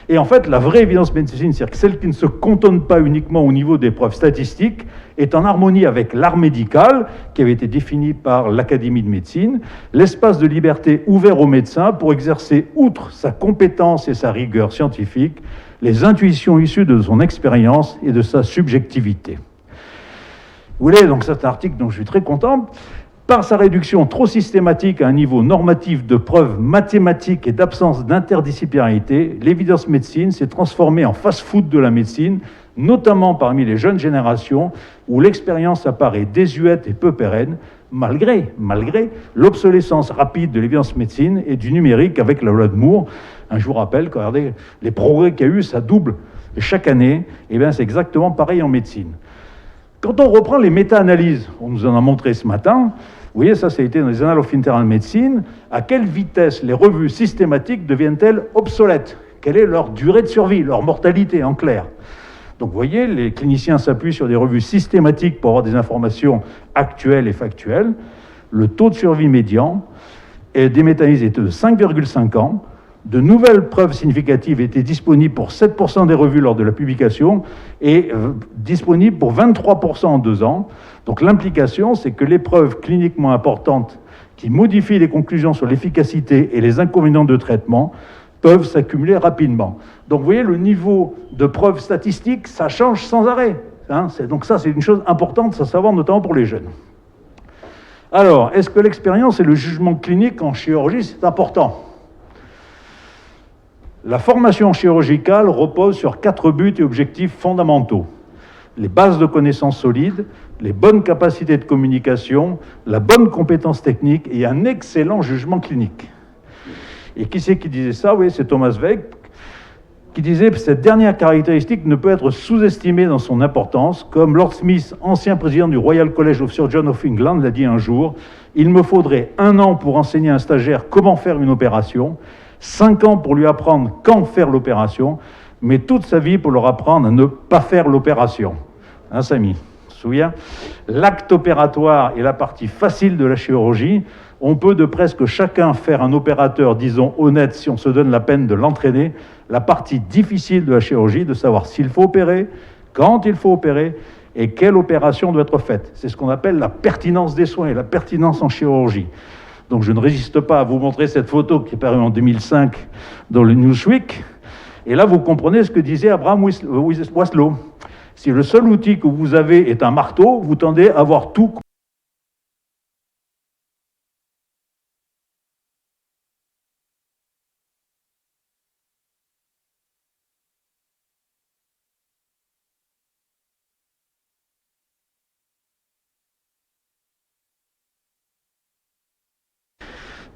Et en fait, la vraie évidence médecine, c'est-à-dire celle qui ne se cantonne pas uniquement au niveau des preuves statistiques, est en harmonie avec l'art médical, qui avait été défini par l'Académie de médecine, l'espace de liberté ouvert aux médecins pour exercer, outre sa compétence et sa rigueur scientifique, les intuitions issues de son expérience et de sa subjectivité. Vous voyez, donc c'est un article dont je suis très content. Par sa réduction trop systématique à un niveau normatif de preuves mathématiques et d'absence d'interdisciplinarité, l'évidence médecine s'est transformée en fast-food de la médecine, notamment parmi les jeunes générations, où l'expérience apparaît désuète et peu pérenne, malgré l'obsolescence rapide de l'évidence médecine et du numérique avec la loi de Moore. Je vous rappelle, regardez, les progrès qu'il y a eu, ça double chaque année, et bien c'est exactement pareil en médecine. Quand on reprend les méta-analyses, on nous en a montré ce matin, vous voyez, ça a été dans les Annals of Internal Medicine, à quelle vitesse les revues systématiques deviennent-elles obsolètes? Quelle est leur durée de survie, leur mortalité en clair? Donc vous voyez, les cliniciens s'appuient sur des revues systématiques pour avoir des informations actuelles et factuelles. Le taux de survie médian des méta-analyses était de 5,5 ans. De nouvelles preuves significatives étaient disponibles pour 7% des revues lors de la publication et disponibles pour 23% en 2 ans. Donc l'implication, c'est que les preuves cliniquement importantes qui modifient les conclusions sur l'efficacité et les inconvénients de traitement peuvent s'accumuler rapidement. Donc vous voyez, le niveau de preuves statistiques, ça change sans arrêt. Donc ça, c'est une chose importante à savoir, notamment pour les jeunes. Alors, est-ce que l'expérience et le jugement clinique en chirurgie, c'est important ? La formation chirurgicale repose sur 4 buts et objectifs fondamentaux. Les bases de connaissances solides, les bonnes capacités de communication, la bonne compétence technique et un excellent jugement clinique. Et qui c'est qui disait ça? Oui, c'est Thomas Weck, qui disait que cette dernière caractéristique ne peut être sous-estimée dans son importance. Comme Lord Smith, ancien président du Royal College of Surgeons of England, l'a dit un jour, il me faudrait 1 an pour enseigner à un stagiaire comment faire une opération, 5 ans pour lui apprendre quand faire l'opération, mais toute sa vie pour leur apprendre à ne pas faire l'opération. Hein, Samy, tu te souviens? L'acte opératoire est la partie facile de la chirurgie. On peut de presque chacun faire un opérateur, disons, honnête, si on se donne la peine de l'entraîner. La partie difficile de la chirurgie, de savoir s'il faut opérer, quand il faut opérer, et quelle opération doit être faite. C'est ce qu'on appelle la pertinence des soins et la pertinence en chirurgie. Donc je ne résiste pas à vous montrer cette photo qui est parue en 2005 dans le Newsweek. Et là, vous comprenez ce que disait Abraham Maslow. Si le seul outil que vous avez est un marteau, vous tendez à avoir tout.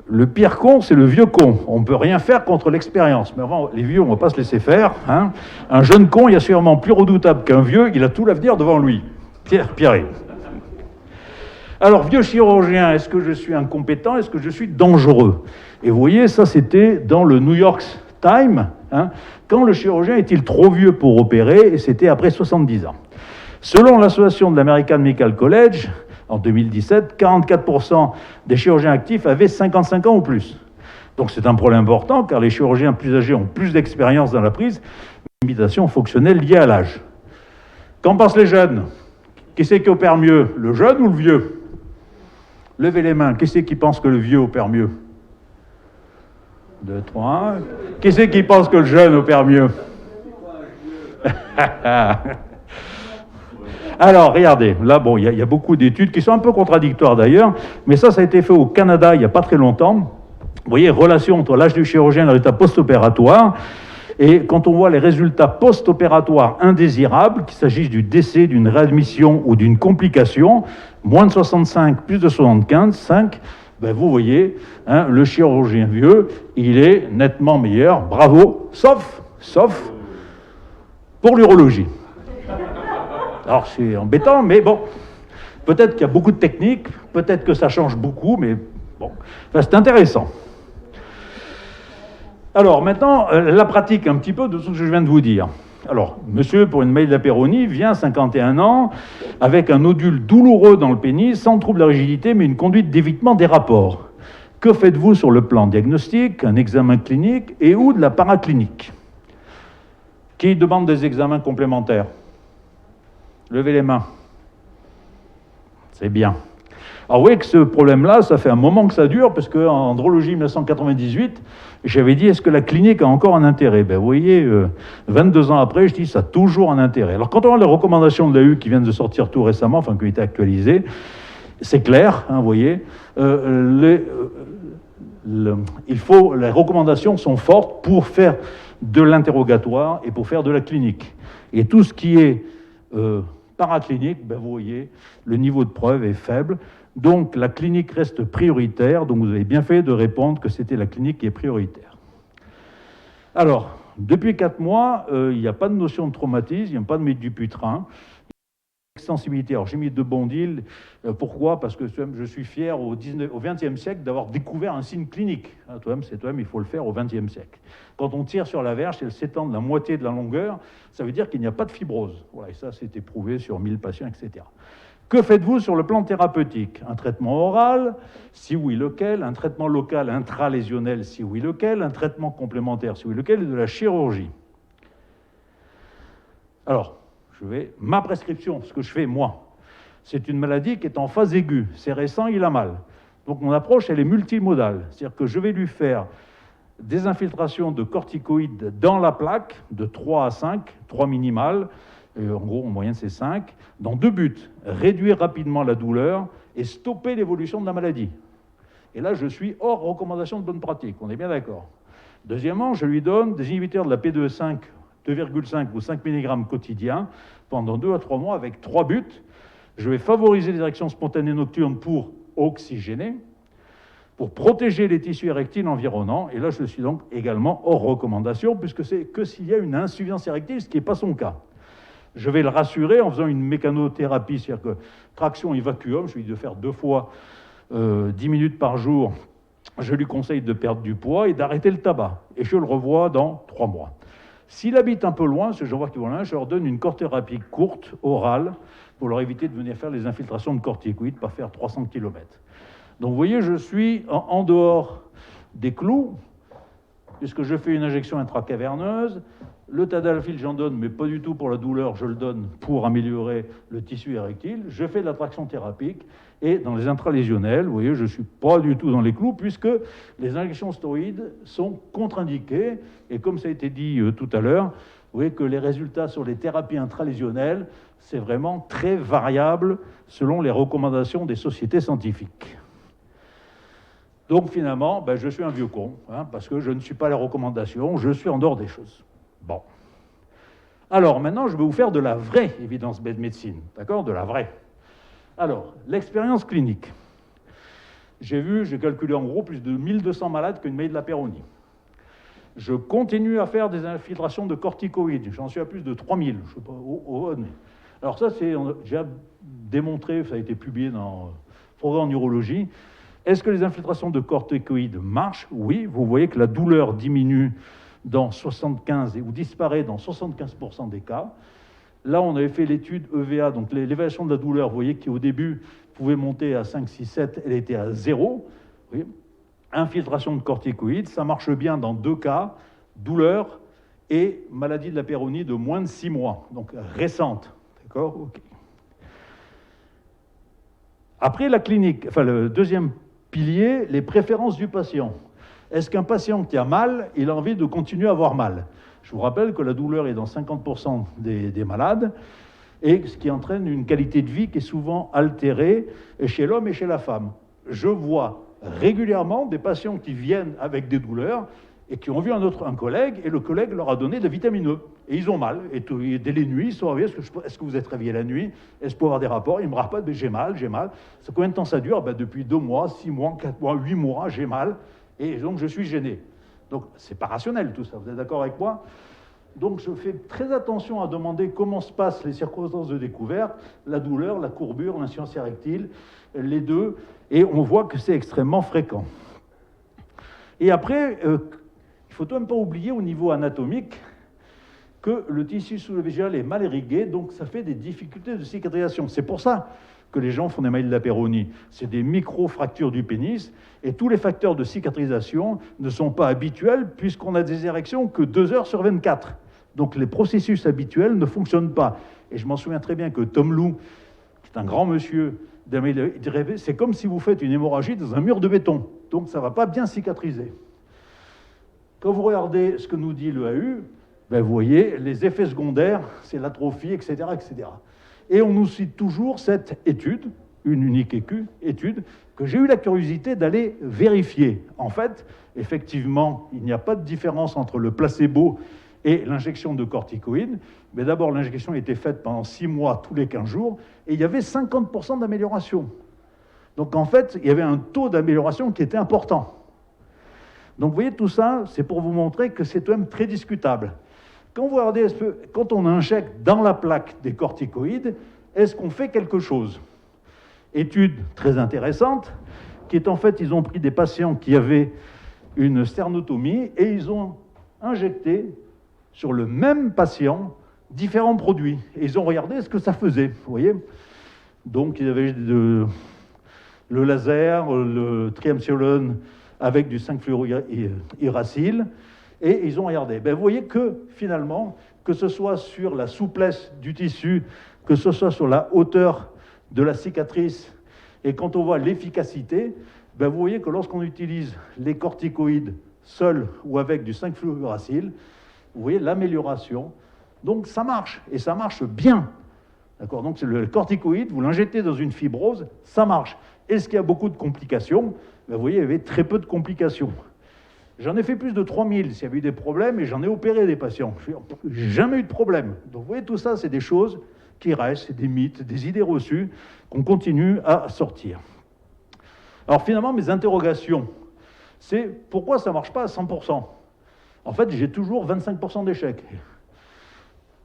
Le pire con, c'est le vieux con. On ne peut rien faire contre l'expérience. Mais avant, les vieux, on ne va pas se laisser faire. Hein. Un jeune con, il est sûrement plus redoutable qu'un vieux. Il a tout l'avenir devant lui. Pierre. Alors, vieux chirurgien, est-ce que je suis incompétent? Est-ce que je suis dangereux? Et vous voyez, ça, c'était dans le New York Times. Hein, quand le chirurgien est-il trop vieux pour opérer? Et c'était après 70 ans. Selon l'association de l'American Medical College, en 2017, 44% des chirurgiens actifs avaient 55 ans ou plus. Donc c'est un problème important, car les chirurgiens plus âgés ont plus d'expérience dans la prise, une limitation fonctionnelle liée à l'âge. Qu'en pensent les jeunes? Qui c'est qui opère mieux, le jeune ou le vieux? Levez les mains. Qui c'est qui pense que le vieux opère mieux? 2, 3. Qui c'est qui pense que le jeune opère mieux? Alors, regardez, là, bon, il y a beaucoup d'études qui sont un peu contradictoires d'ailleurs, mais ça a été fait au Canada il n'y a pas très longtemps. Vous voyez, relation entre l'âge du chirurgien et le résultat post-opératoire. Et quand on voit les résultats post-opératoires indésirables, qu'il s'agisse du décès, d'une réadmission ou d'une complication, moins de 65, plus de 75, 5, ben vous voyez, hein, le chirurgien vieux, il est nettement meilleur, bravo, sauf pour l'urologie. Alors c'est embêtant, mais bon, peut-être qu'il y a beaucoup de techniques, peut-être que ça change beaucoup, mais bon, enfin, c'est intéressant. Alors maintenant, la pratique un petit peu de ce que je viens de vous dire. Alors, monsieur, pour une maladie de la Peyronie, vient 51 ans, avec un nodule douloureux dans le pénis, sans trouble de la rigidité, mais une conduite d'évitement des rapports. Que faites-vous sur le plan diagnostique, un examen clinique et ou de la paraclinique? Qui demande des examens complémentaires? Levez les mains. C'est bien. Alors vous voyez que ce problème-là, ça fait un moment que ça dure, parce qu'en andrologie 1998, j'avais dit, est-ce que la clinique a encore un intérêt? Ben vous voyez, 22 ans après, je dis, ça a toujours un intérêt. Alors quand on voit les recommandations de l'AU qui viennent de sortir tout récemment, enfin qui ont été actualisées, c'est clair, hein, vous voyez, les recommandations sont fortes pour faire de l'interrogatoire et pour faire de la clinique. Et tout ce qui est paraclinique, ben vous voyez, le niveau de preuve est faible. Donc la clinique reste prioritaire. Donc vous avez bien fait de répondre que c'était la clinique qui est prioritaire. Alors, depuis 4 mois, il n'y a pas de notion de traumatisme, il n'y a pas de Dupuytren. Extensibilité. Alors j'ai mis 2 bondiles. Pourquoi? Parce que je suis fier au XXe siècle d'avoir découvert un signe clinique. Il faut le faire au XXe siècle. Quand on tire sur la verge, elle s'étend de la moitié de la longueur, ça veut dire qu'il n'y a pas de fibrose. Voilà, et ça, c'était prouvé sur 1000 patients, etc. Que faites-vous sur le plan thérapeutique? Un traitement oral, si oui, lequel? Un traitement local intralésionnel, si oui, lequel? Un traitement complémentaire, si oui, lequel? Et de la chirurgie. Alors, ma prescription, ce que je fais, moi, c'est une maladie qui est en phase aiguë. C'est récent, il a mal. Donc mon approche, elle est multimodale. C'est-à-dire que je vais lui faire des infiltrations de corticoïdes dans la plaque, de 3 à 5, 3 minimales, en gros, en moyenne, c'est 5, dans 2 buts. Réduire rapidement la douleur et stopper l'évolution de la maladie. Et là, je suis hors recommandation de bonne pratique. On est bien d'accord. Deuxièmement, je lui donne des inhibiteurs de la P2,5, 2,5 ou 5 mg quotidien pendant 2 à 3 mois avec 3 buts. Je vais favoriser les érections spontanées nocturnes pour oxygéner, pour protéger les tissus érectiles environnants. Et là, je suis donc également hors recommandation, puisque c'est que s'il y a une insuffisance érectile, ce qui n'est pas son cas. Je vais le rassurer en faisant une mécanothérapie, c'est-à-dire que traction et vacuum, je lui dis de faire 2 fois 10 minutes par jour. Je lui conseille de perdre du poids et d'arrêter le tabac. Et je le revois dans 3 mois. S'il habite un peu loin, parce que je vois qu'ils vont loin, je leur donne une corthérapie courte, orale, pour leur éviter de venir faire les infiltrations de corticoïdes, pas faire 300 km. Donc vous voyez, je suis en dehors des clous, puisque je fais une injection intracaverneuse. Le tadalafil, j'en donne, mais pas du tout pour la douleur, je le donne pour améliorer le tissu érectile. Je fais de la traction thérapique, et dans les intralésionnels, vous voyez, je ne suis pas du tout dans les clous, puisque les injections stéroïdes sont contre-indiquées, et comme ça a été dit tout à l'heure, vous voyez que les résultats sur les thérapies intralésionnelles, c'est vraiment très variable selon les recommandations des sociétés scientifiques. Donc finalement, je suis un vieux con, parce que je ne suis pas les recommandations, je suis en dehors des choses. Bon. Alors maintenant, je vais vous faire de la vraie évidence-based médecine, d'accord? De la vraie. Alors, l'expérience clinique. J'ai calculé en gros plus de 1200 malades qu'une maladie de la Peyronie. Je continue à faire des infiltrations de corticoïdes, j'en suis à plus de 3000, je sais pas, alors ça, j'ai démontré, ça a été publié dans Programme en neurologie. Est-ce que les infiltrations de corticoïdes marchent? Oui, vous voyez que la douleur diminue dans 75 ou disparaît dans 75% des cas. Là, on avait fait l'étude EVA, donc l'évaluation de la douleur, vous voyez qu'au début, pouvait monter à 5, 6, 7, elle était à 0. Oui. Infiltration de corticoïdes, ça marche bien dans 2 cas, douleur et maladie de la Peyronie de moins de 6 mois, donc récente. D'accord? Okay. Après la clinique, enfin le deuxième pilier, les préférences du patient. Est-ce qu'un patient qui a mal, il a envie de continuer à avoir mal? Je vous rappelle que la douleur est dans 50% des malades, et ce qui entraîne une qualité de vie qui est souvent altérée chez l'homme et chez la femme. Je vois régulièrement des patients qui viennent avec des douleurs et qui ont vu un collègue, et le collègue leur a donné de la vitamine E. Et ils ont mal, et dès les nuits, ils sont réveillés. Est-ce que vous êtes réveillé la nuit? Est-ce que vous pouvez avoir des rapports? Ils me rappellent, j'ai mal. Ça, combien de temps ça dure? Depuis 2 mois, 6 mois, 4 mois, 8 mois, j'ai mal, et donc je suis gêné. Donc c'est pas rationnel tout ça, vous êtes d'accord avec moi? Donc je fais très attention à demander comment se passent les circonstances de découverte, la douleur, la courbure, l'insuffisance érectile, les deux, et on voit que c'est extrêmement fréquent. Et après, il ne faut tout de même pas oublier au niveau anatomique que le tissu sous-vaginal est mal irrigué, donc ça fait des difficultés de cicatrisation. C'est pour ça que les gens font des maladies de la Peyronie. C'est des micro-fractures du pénis, et tous les facteurs de cicatrisation ne sont pas habituels, puisqu'on a des érections que 2 heures sur 24. Donc les processus habituels ne fonctionnent pas. Et je m'en souviens très bien que Tom Lou, qui est un grand monsieur, il dirait, c'est comme si vous faites une hémorragie dans un mur de béton. Donc ça ne va pas bien cicatriser. Quand vous regardez ce que nous dit l'EAU, vous voyez, les effets secondaires, c'est l'atrophie, etc., etc. Et on nous cite toujours cette étude, une unique étude, que j'ai eu la curiosité d'aller vérifier. En fait, effectivement, il n'y a pas de différence entre le placebo et l'injection de corticoïdes. Mais d'abord, l'injection a été faite pendant 6 mois, tous les 15 jours, et il y avait 50% d'amélioration. Donc en fait, il y avait un taux d'amélioration qui était important. Donc vous voyez, tout ça, c'est pour vous montrer que c'est quand même très discutable. Quand vous regardez, quand on injecte dans la plaque des corticoïdes, est-ce qu'on fait quelque chose? Étude très intéressante, qui est en fait, ils ont pris des patients qui avaient une sternotomie et ils ont injecté sur le même patient différents produits. Et ils ont regardé ce que ça faisait, vous voyez. Donc, il y avait le laser, le triamcinolone avec du 5-fluorouracil, et ils ont regardé. Vous voyez que, finalement, que ce soit sur la souplesse du tissu, que ce soit sur la hauteur de la cicatrice, et quand on voit l'efficacité, vous voyez que lorsqu'on utilise les corticoïdes seuls ou avec du 5-fluorouracil, vous voyez l'amélioration. Donc ça marche, et ça marche bien. D'accord? Donc c'est le corticoïde, vous l'injectez dans une fibrose, ça marche. Est-ce qu'il y a beaucoup de complications? Vous voyez, il y avait très peu de complications. J'en ai fait plus de 3000 s'il y avait eu des problèmes, et j'en ai opéré des patients. J'ai jamais eu de problème. Donc vous voyez, tout ça, c'est des choses qui restent, c'est des mythes, des idées reçues qu'on continue à sortir. Alors finalement, mes interrogations, c'est pourquoi ça ne marche pas à 100%? En fait, j'ai toujours 25% d'échecs.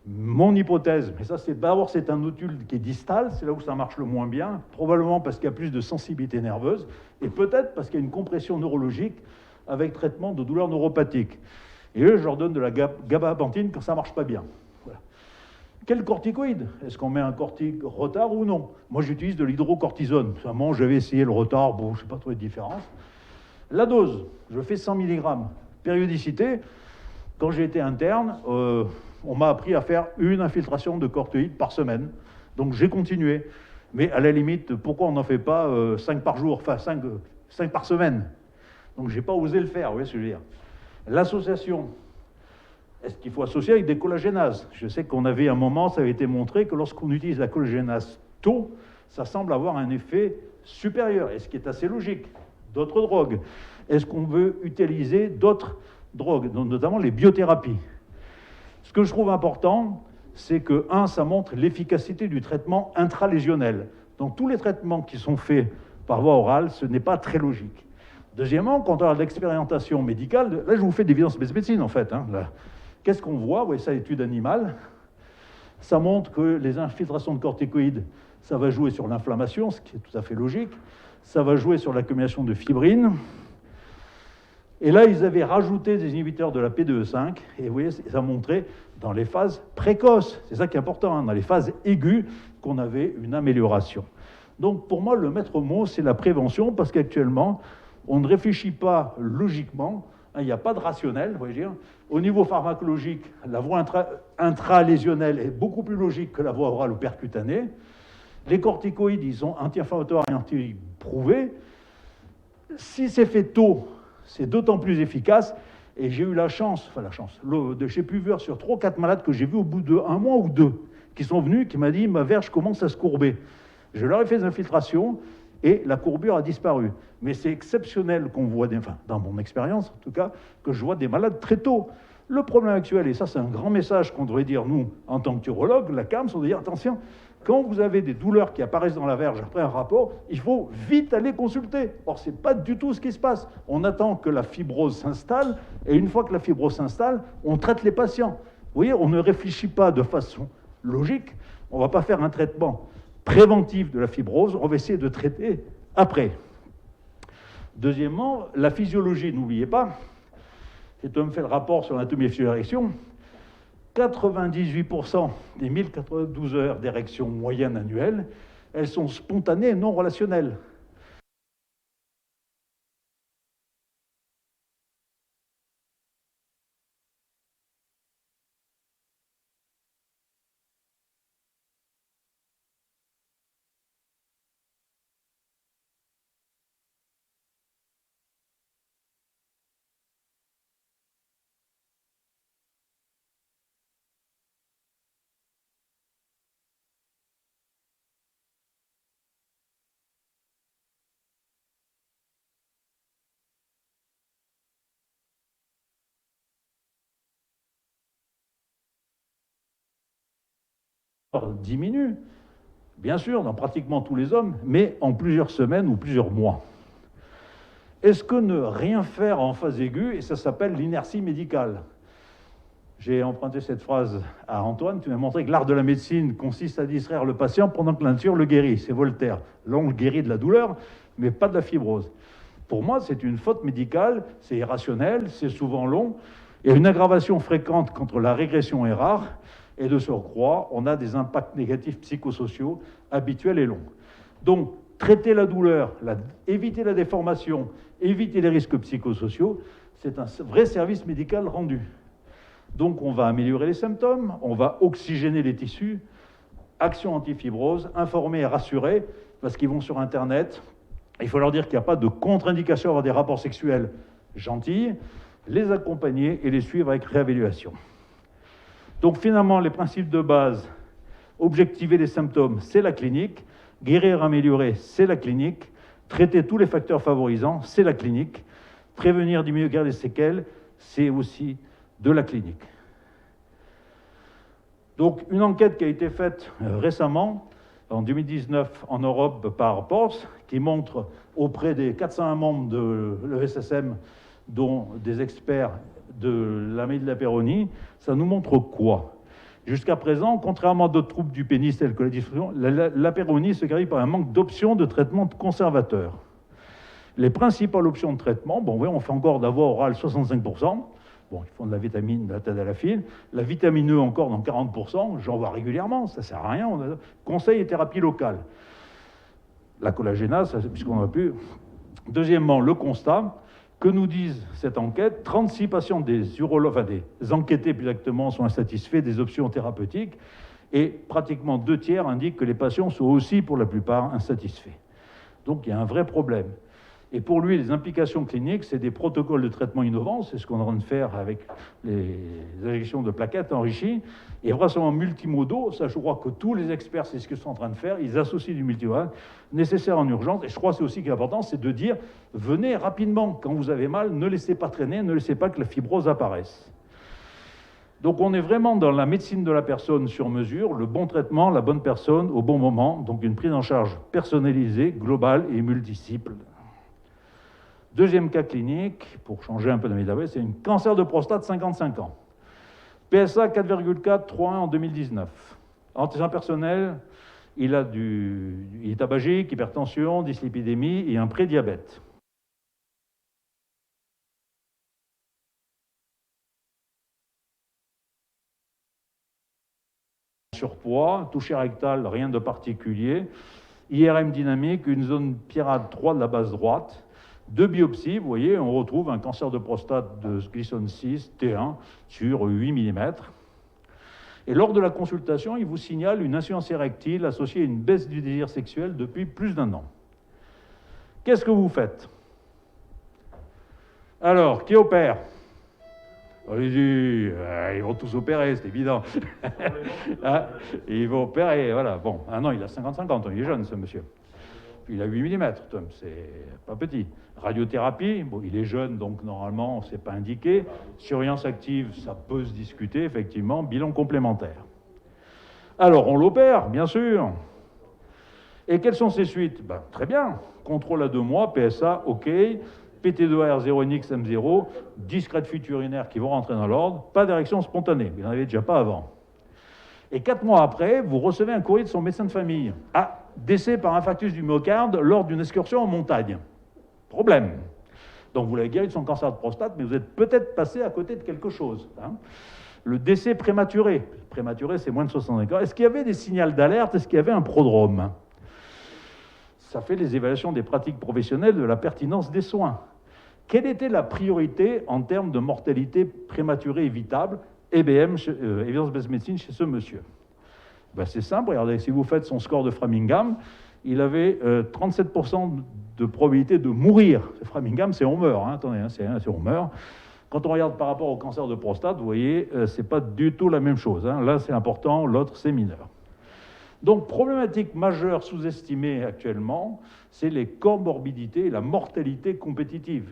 Mon hypothèse, mais ça c'est d'abord c'est un nodule qui est distal, c'est là où ça marche le moins bien, probablement parce qu'il y a plus de sensibilité nerveuse, et peut-être parce qu'il y a une compression neurologique avec traitement de douleurs neuropathiques. Et eux, je leur donne de la gabapentine quand ça ne marche pas bien. Voilà. Quel corticoïde? Est-ce qu'on met un cortique retard ou non? Moi j'utilise de l'hydrocortisone. Seulement, j'avais essayé le retard, bon, je n'ai pas trouvé de différence. La dose, je fais 100 mg. Périodicité, quand j'ai été interne, on m'a appris à faire une infiltration de corticoïdes par semaine. Donc j'ai continué. Mais à la limite, pourquoi on n'en fait pas 5 par jour, enfin 5 par semaine? Donc j'ai pas osé le faire, vous voyez ce que je veux dire. L'association, est-ce qu'il faut associer avec des collagénases? Je sais qu'on avait un moment, ça avait été montré que lorsqu'on utilise la collagénase tôt, ça semble avoir un effet supérieur, et ce qui est assez logique. D'autres drogues. Est-ce qu'on veut utiliser d'autres drogues, notamment les biothérapies? Ce que je trouve important, c'est que, ça montre l'efficacité du traitement intralésionnel. Donc tous les traitements qui sont faits par voie orale, ce n'est pas très logique. Deuxièmement, quand on a de l'expérimentation médicale, là je vous fais d'évidence médecine en fait. Qu'est-ce qu'on voit? Vous voyez ça, étude animale. Ça montre que les infiltrations de corticoïdes, ça va jouer sur l'inflammation, ce qui est tout à fait logique. Ça va jouer sur l'accumulation de fibrine. Et là, ils avaient rajouté des inhibiteurs de la P2E5, et vous voyez, ça montrait dans les phases précoces, c'est ça qui est important, dans les phases aiguës, qu'on avait une amélioration. Donc pour moi, le maître mot, c'est la prévention, parce qu'actuellement, on ne réfléchit pas logiquement, il n'y a pas de rationnel, vous voyez dire. Au niveau pharmacologique, la voie intralésionnelle est beaucoup plus logique que la voie orale ou percutanée. Les corticoïdes, ils sont anti-inflammatoires et anti-prouvés. Si c'est fait tôt, c'est d'autant plus efficace. Et j'ai eu j'ai pu voir sur 3 ou 4 malades que j'ai vus au bout d'1 mois ou 2, qui sont venus, qui m'ont dit « ma verge commence à se courber ». Je leur ai fait des infiltrations et la courbure a disparu. Mais c'est exceptionnel qu'on voit, dans mon expérience en tout cas, que je vois des malades très tôt. Le problème actuel, et ça c'est un grand message qu'on devrait dire nous, en tant qu'urologue, la CAMS, on doit dire attention, quand vous avez des douleurs qui apparaissent dans la verge après un rapport, il faut vite aller consulter. Or, ce n'est pas du tout ce qui se passe. On attend que la fibrose s'installe, et une fois que la fibrose s'installe, on traite les patients. Vous voyez, on ne réfléchit pas de façon logique. On ne va pas faire un traitement préventif de la fibrose, on va essayer de traiter après. Deuxièmement, la physiologie, n'oubliez pas, cet homme fait le rapport sur l'anatomie et physioérection, 98% des 1092 heures d'érection moyenne annuelle, elles sont spontanées et non relationnelles. Diminue, bien sûr, dans pratiquement tous les hommes, mais en plusieurs semaines ou plusieurs mois. Est-ce que ne rien faire en phase aiguë, et ça s'appelle l'inertie médicale? J'ai emprunté cette phrase à Antoine, qui m'a montré que l'art de la médecine consiste à distraire le patient pendant que la nature le guérit. C'est Voltaire. Là, on le guérit de la douleur, mais pas de la fibrose. Pour moi, c'est une faute médicale, c'est irrationnel, c'est souvent long, et une aggravation fréquente quand la régression est rare. Et de surcroît, on a des impacts négatifs psychosociaux habituels et longs. Donc, traiter la douleur, éviter la déformation, éviter les risques psychosociaux, c'est un vrai service médical rendu. Donc, on va améliorer les symptômes, on va oxygéner les tissus, action antifibrose, informer et rassurer, parce qu'ils vont sur Internet. Il faut leur dire qu'il n'y a pas de contre-indication à avoir des rapports sexuels gentils, les accompagner et les suivre avec réévaluation. Donc finalement, les principes de base, objectiver les symptômes, c'est la clinique, guérir, améliorer, c'est la clinique, traiter tous les facteurs favorisants, c'est la clinique, prévenir, diminuer, guérir les séquelles, c'est aussi de la clinique. Donc une enquête qui a été faite récemment, en 2019 en Europe par PORS, qui montre auprès des 401 membres de l'ESSM, dont des experts de la maladie de la Peyronie, ça nous montre quoi? Jusqu'à présent, contrairement à d'autres troubles du pénis tels que la dysfonction, la Peyronie se caractérise par un manque d'options de traitement conservateur. Les principales options de traitement, bon, oui, on fait encore d'avoir oral 65%. Bon, ils font de la vitamine, de la tadalafil. La vitamine E encore dans 40%. J'en vois régulièrement, ça ne sert à rien. Conseil et thérapie locale. La collagénase, puisqu'on a pu. Deuxièmement, le constat. Que nous disent cette enquête? 36 patients des urologues, enfin des enquêtés plus exactement, sont insatisfaits des options thérapeutiques. Et pratiquement 2/3 indiquent que les patients sont aussi, pour la plupart, insatisfaits. Donc il y a un vrai problème. Et pour lui, les implications cliniques, c'est des protocoles de traitement innovants, c'est ce qu'on est en train de faire avec les injections de plaquettes enrichies, et vraiment multimodaux, ça je crois que tous les experts, c'est ce qu'ils sont en train de faire, ils associent du multimodal nécessaire en urgence, et je crois que c'est aussi qui est important, c'est de dire, venez rapidement, quand vous avez mal, ne laissez pas traîner, ne laissez pas que la fibrose apparaisse. Donc on est vraiment dans la médecine de la personne sur mesure, le bon traitement, la bonne personne, au bon moment, donc une prise en charge personnalisée, globale et multidisciple. Deuxième cas clinique, pour changer un peu de métabolique, c'est un cancer de prostate 55 ans. PSA 4,4, 3,1 en 2019. Antécédent personnel, il est tabagique, hypertension, dyslipidémie et un prédiabète. Surpoids, toucher rectal, rien de particulier. IRM dynamique, une zone pirate 3 de la base droite. 2 biopsies, vous voyez, on retrouve un cancer de prostate de Gleason 6, T1, sur 8 mm. Et lors de la consultation, il vous signale une insuffisance érectile associée à une baisse du désir sexuel depuis plus d'1 an. Qu'est-ce que vous faites? Alors, qui opère? Allez-y, ils vont tous opérer, c'est évident. Hein, ils vont opérer, voilà. Bon, non, il a 55 ans, il est jeune, ce monsieur. Il a 8 mm, c'est pas petit. Radiothérapie, bon, il est jeune, donc normalement, c'est pas indiqué. Surveillance active, ça peut se discuter, effectivement. Bilan complémentaire. Alors, on l'opère, bien sûr. Et quelles sont ses suites? Ben, très bien. Contrôle à 2 mois, PSA, OK. PT2A, R0NX, M0, discrète fuite urinaire qui vont rentrer dans l'ordre. Pas d'érection spontanée, il n'en avait déjà pas avant. Et 4 mois après, vous recevez un courrier de son médecin de famille. Ah, décès par infarctus du myocarde lors d'une excursion en montagne. Problème. Donc vous l'avez guéri de son cancer de prostate, mais vous êtes peut-être passé à côté de quelque chose. Hein. Le décès prématuré. Prématuré, c'est moins de 65 ans. Est-ce qu'il y avait des signaux d'alerte? Est-ce qu'il y avait un prodrome? Ça fait les évaluations des pratiques professionnelles de la pertinence des soins. Quelle était la priorité en termes de mortalité prématurée évitable? EBM, Evidence-Based Medicine, chez ce monsieur. Ben, c'est simple, regardez, si vous faites son score de Framingham, il avait 37% de probabilité de mourir. Framingham, c'est on meurt, hein, attendez, hein, c'est on meurt. Quand on regarde par rapport au cancer de prostate, vous voyez, c'est pas du tout la même chose. Hein. Là, c'est important, l'autre, c'est mineur. Donc, problématique majeure sous-estimée actuellement, c'est les comorbidités et la mortalité compétitive.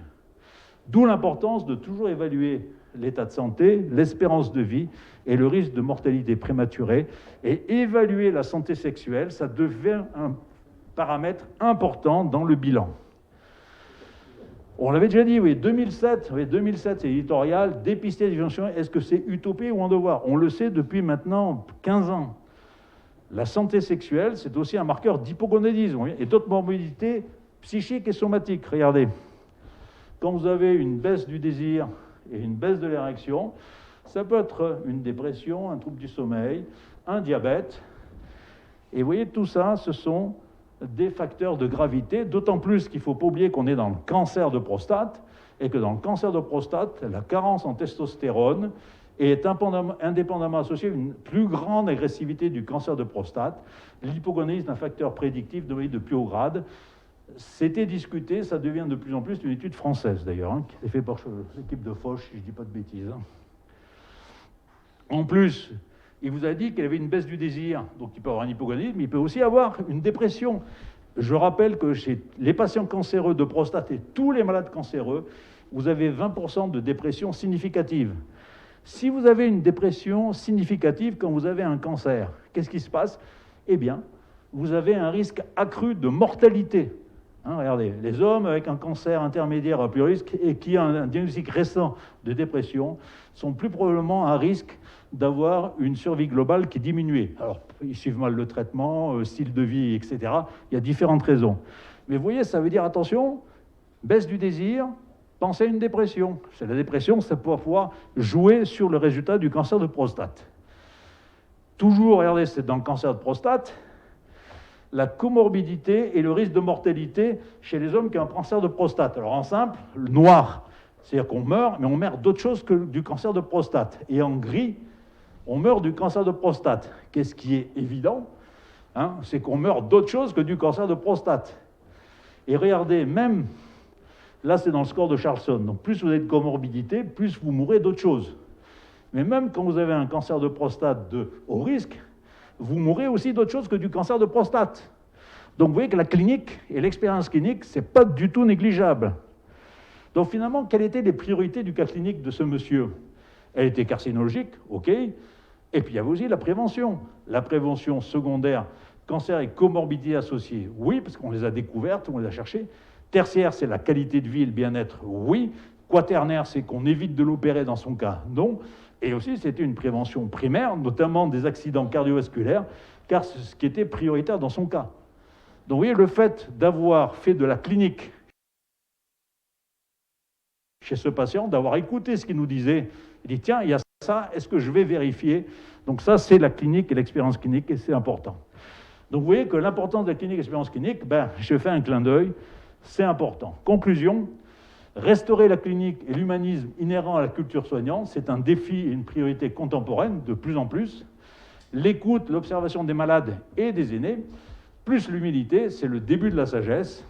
D'où l'importance de toujours évaluer l'état de santé, l'espérance de vie et le risque de mortalité prématurée. Et évaluer la santé sexuelle, ça devient un paramètre important dans le bilan. On l'avait déjà dit, oui, 2007, c'est éditorial, dépister les dysfonctions, est-ce que c'est utopie ou un devoir? On le sait depuis maintenant 15 ans. La santé sexuelle, c'est aussi un marqueur d'hypogonadisme et d'autres morbidités psychiques et somatiques. Regardez, quand vous avez une baisse du désir et une baisse de l'érection, ça peut être une dépression, un trouble du sommeil, un diabète. Et vous voyez, tout ça, ce sont des facteurs de gravité, d'autant plus qu'il ne faut pas oublier qu'on est dans le cancer de prostate, et que dans le cancer de prostate, la carence en testostérone est indépendamment associée à une plus grande agressivité du cancer de prostate. L'hypogonadisme est un facteur prédictif de plus haut grade. C'était discuté, ça devient de plus en plus une étude française d'ailleurs, hein, qui est faite par l'équipe de Foch, si je ne dis pas de bêtises. Hein. En plus, il vous a dit qu'il avait une baisse du désir, donc il peut avoir un hypogonadisme, mais il peut aussi avoir une dépression. Je rappelle que chez les patients cancéreux de prostate et tous les malades cancéreux, vous avez 20% de dépression significative. Si vous avez une dépression significative quand vous avez un cancer, qu'est-ce qui se passe? Eh bien, vous avez un risque accru de mortalité. Hein, regardez, les hommes avec un cancer intermédiaire à plus risque et qui ont un diagnostic récent de dépression sont plus probablement à risque d'avoir une survie globale qui est diminuée. Alors, ils suivent mal le traitement, style de vie, etc. Il y a différentes raisons. Mais vous voyez, ça veut dire, attention, baisse du désir, pensez à une dépression. C'est la dépression, ça peut pouvoir jouer sur le résultat du cancer de prostate. Toujours, regardez, c'est dans le cancer de prostate, la comorbidité et le risque de mortalité chez les hommes qui ont un cancer de prostate. Alors en simple, le noir, c'est-à-dire qu'on meurt, mais on meurt d'autre chose que du cancer de prostate. Et en gris, on meurt du cancer de prostate. Qu'est-ce qui est évident, hein, c'est qu'on meurt d'autre chose que du cancer de prostate. Et regardez, même, là c'est dans le score de Charlson, donc plus vous avez de comorbidité, plus vous mourrez d'autre chose. Mais même quand vous avez un cancer de prostate de haut risque, vous mourrez aussi d'autre chose que du cancer de prostate. Donc vous voyez que la clinique et l'expérience clinique, ce n'est pas du tout négligeable. Donc finalement, quelles étaient les priorités du cas clinique de ce monsieur? Elle était carcinologique, ok. Et puis il y avait aussi la prévention. La prévention secondaire, cancer et comorbidité associées, oui, parce qu'on les a découvertes, on les a cherchées. Tertiaire, c'est la qualité de vie et le bien-être, oui. Quaternaire, c'est qu'on évite de l'opérer dans son cas, non. Et aussi, c'était une prévention primaire, notamment des accidents cardiovasculaires, car c'est ce qui était prioritaire dans son cas. Donc, vous voyez, le fait d'avoir fait de la clinique chez ce patient, d'avoir écouté ce qu'il nous disait, il dit, tiens, il y a ça, est-ce que je vais vérifier? Donc ça, c'est la clinique et l'expérience clinique, et c'est important. Donc, vous voyez que l'importance de la clinique et l'expérience clinique, je fais un clin d'œil, c'est important. Conclusion. Restaurer la clinique et l'humanisme inhérent à la culture soignante, c'est un défi et une priorité contemporaine de plus en plus. L'écoute, l'observation des malades et des aînés, plus l'humilité, c'est le début de la sagesse.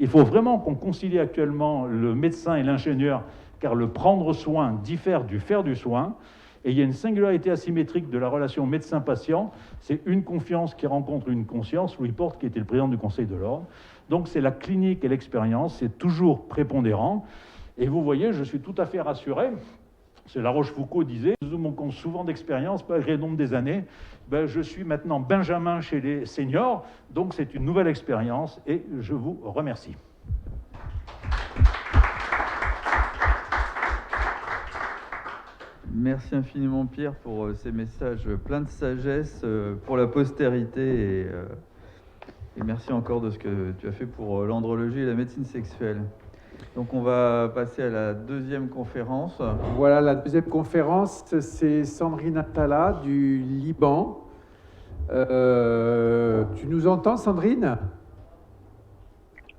Il faut vraiment qu'on concilie actuellement le médecin et l'ingénieur, car le prendre soin diffère du faire du soin. Et il y a une singularité asymétrique de la relation médecin-patient, c'est une confiance qui rencontre une conscience. Louis Porte, qui était le président du Conseil de l'Ordre. Donc c'est la clinique et l'expérience, c'est toujours prépondérant. Et vous voyez, je suis tout à fait rassuré. C'est La Rochefoucauld disait, nous manquons souvent d'expérience, malgré le nombre des années. Je suis maintenant Benjamin chez les seniors, donc c'est une nouvelle expérience et je vous remercie. Merci infiniment Pierre pour ces messages pleins de sagesse pour la postérité et merci encore de ce que tu as fait pour l'andrologie et la médecine sexuelle. Donc on va passer à la deuxième conférence. Voilà, la deuxième conférence, c'est Sandrine Atala du Liban. Tu nous entends, Sandrine?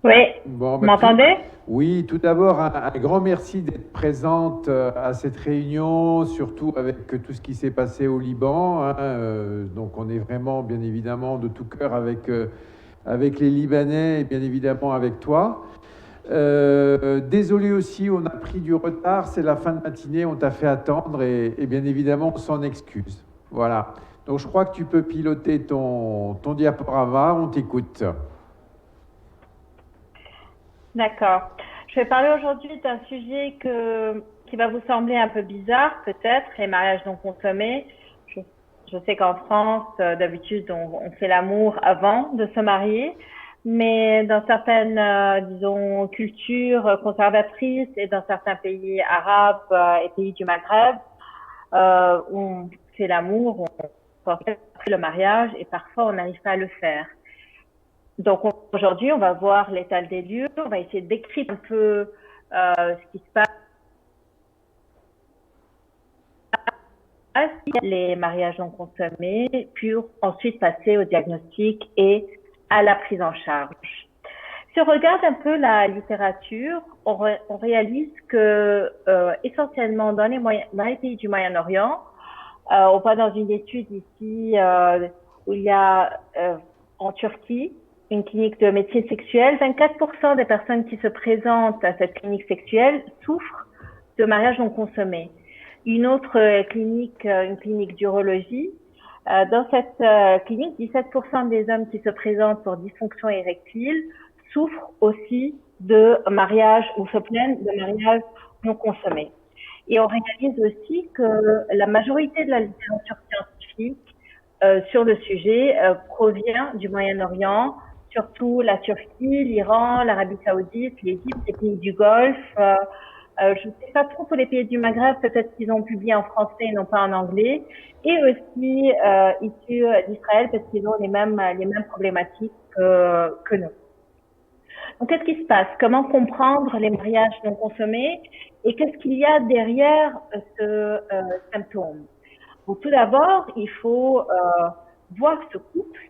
Oui, vous m'entendez? Oui, tout d'abord, un grand merci d'être présente à cette réunion, surtout avec tout ce qui s'est passé au Liban. Donc on est vraiment, bien évidemment, de tout cœur avec les Libanais et bien évidemment avec toi. Désolé aussi, on a pris du retard, c'est la fin de matinée, on t'a fait attendre et bien évidemment, on s'en excuse. Voilà. Donc je crois que tu peux piloter ton diaporama, on t'écoute. D'accord. Je vais parler aujourd'hui d'un sujet qui va vous sembler un peu bizarre, peut-être, les mariages non consommés. Je sais qu'en France, d'habitude, on fait l'amour avant de se marier, mais dans certaines, disons, cultures conservatrices et dans certains pays arabes et pays du Maghreb, on fait l'amour, on fait le mariage et parfois on n'arrive pas à le faire. Donc aujourd'hui, on va voir l'état des lieux, on va essayer de décrire un peu ce qui se passe, les mariages non consommés, puis ensuite passer au diagnostic et à la prise en charge. Si on regarde un peu la littérature, on réalise que essentiellement dans les pays du Moyen-Orient, on voit dans une étude ici où il y a en Turquie une clinique de médecine sexuelle, 24% des personnes qui se présentent à cette clinique sexuelle souffrent de mariage non consommé. Une autre clinique, une clinique d'urologie, dans cette clinique, 17% des hommes qui se présentent pour dysfonction érectile souffrent aussi de mariage ou se plaignent de mariage non consommé. Et on réalise aussi que la majorité de la littérature scientifique sur le sujet provient du Moyen-Orient, surtout la Turquie, l'Iran, l'Arabie Saoudite, l'Égypte, les pays du Golfe. Je ne sais pas trop pour les pays du Maghreb, peut-être qu'ils ont publié en français et non pas en anglais, et aussi issus d'Israël parce qu'ils ont les mêmes problématiques que nous. Donc, qu'est-ce qui se passe? Comment comprendre les mariages non consommés et qu'est-ce qu'il y a derrière ce symptôme? Donc, tout d'abord, il faut voir ce couple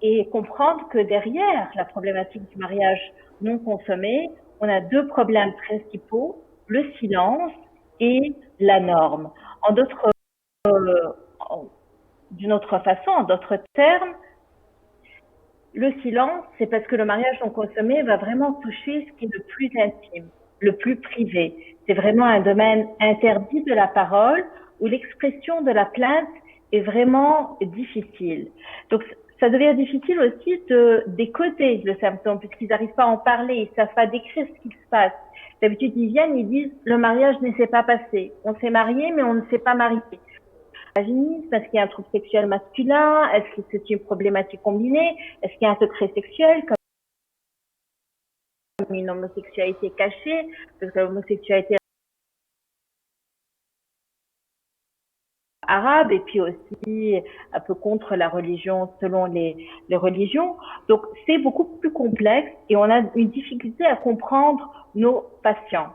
et comprendre que derrière la problématique du mariage non consommé, on a deux problèmes principaux, le silence et la norme. En d'autres, d'une autre façon, en d'autres termes, le silence, c'est parce que le mariage non consommé va vraiment toucher ce qui est le plus intime, le plus privé. C'est vraiment un domaine interdit de la parole où l'expression de la plainte est vraiment difficile. Donc, ça devient difficile aussi de décoder le symptôme puisqu'ils n'arrivent pas à en parler, ils ne savent pas décrire ce qui se passe. D'habitude, ils viennent, ils disent « le mariage ne s'est pas passé. On s'est marié, mais on ne s'est pas marié. » Vaginisme, est-ce qu'il y a un trouble sexuel masculin? Est-ce que c'est une problématique combinée? Est-ce qu'il y a un secret sexuel comme une homosexualité cachée? Parce que l'homosexualité arabe et puis aussi un peu contre la religion selon les religions. Donc c'est beaucoup plus complexe et on a une difficulté à comprendre nos patients.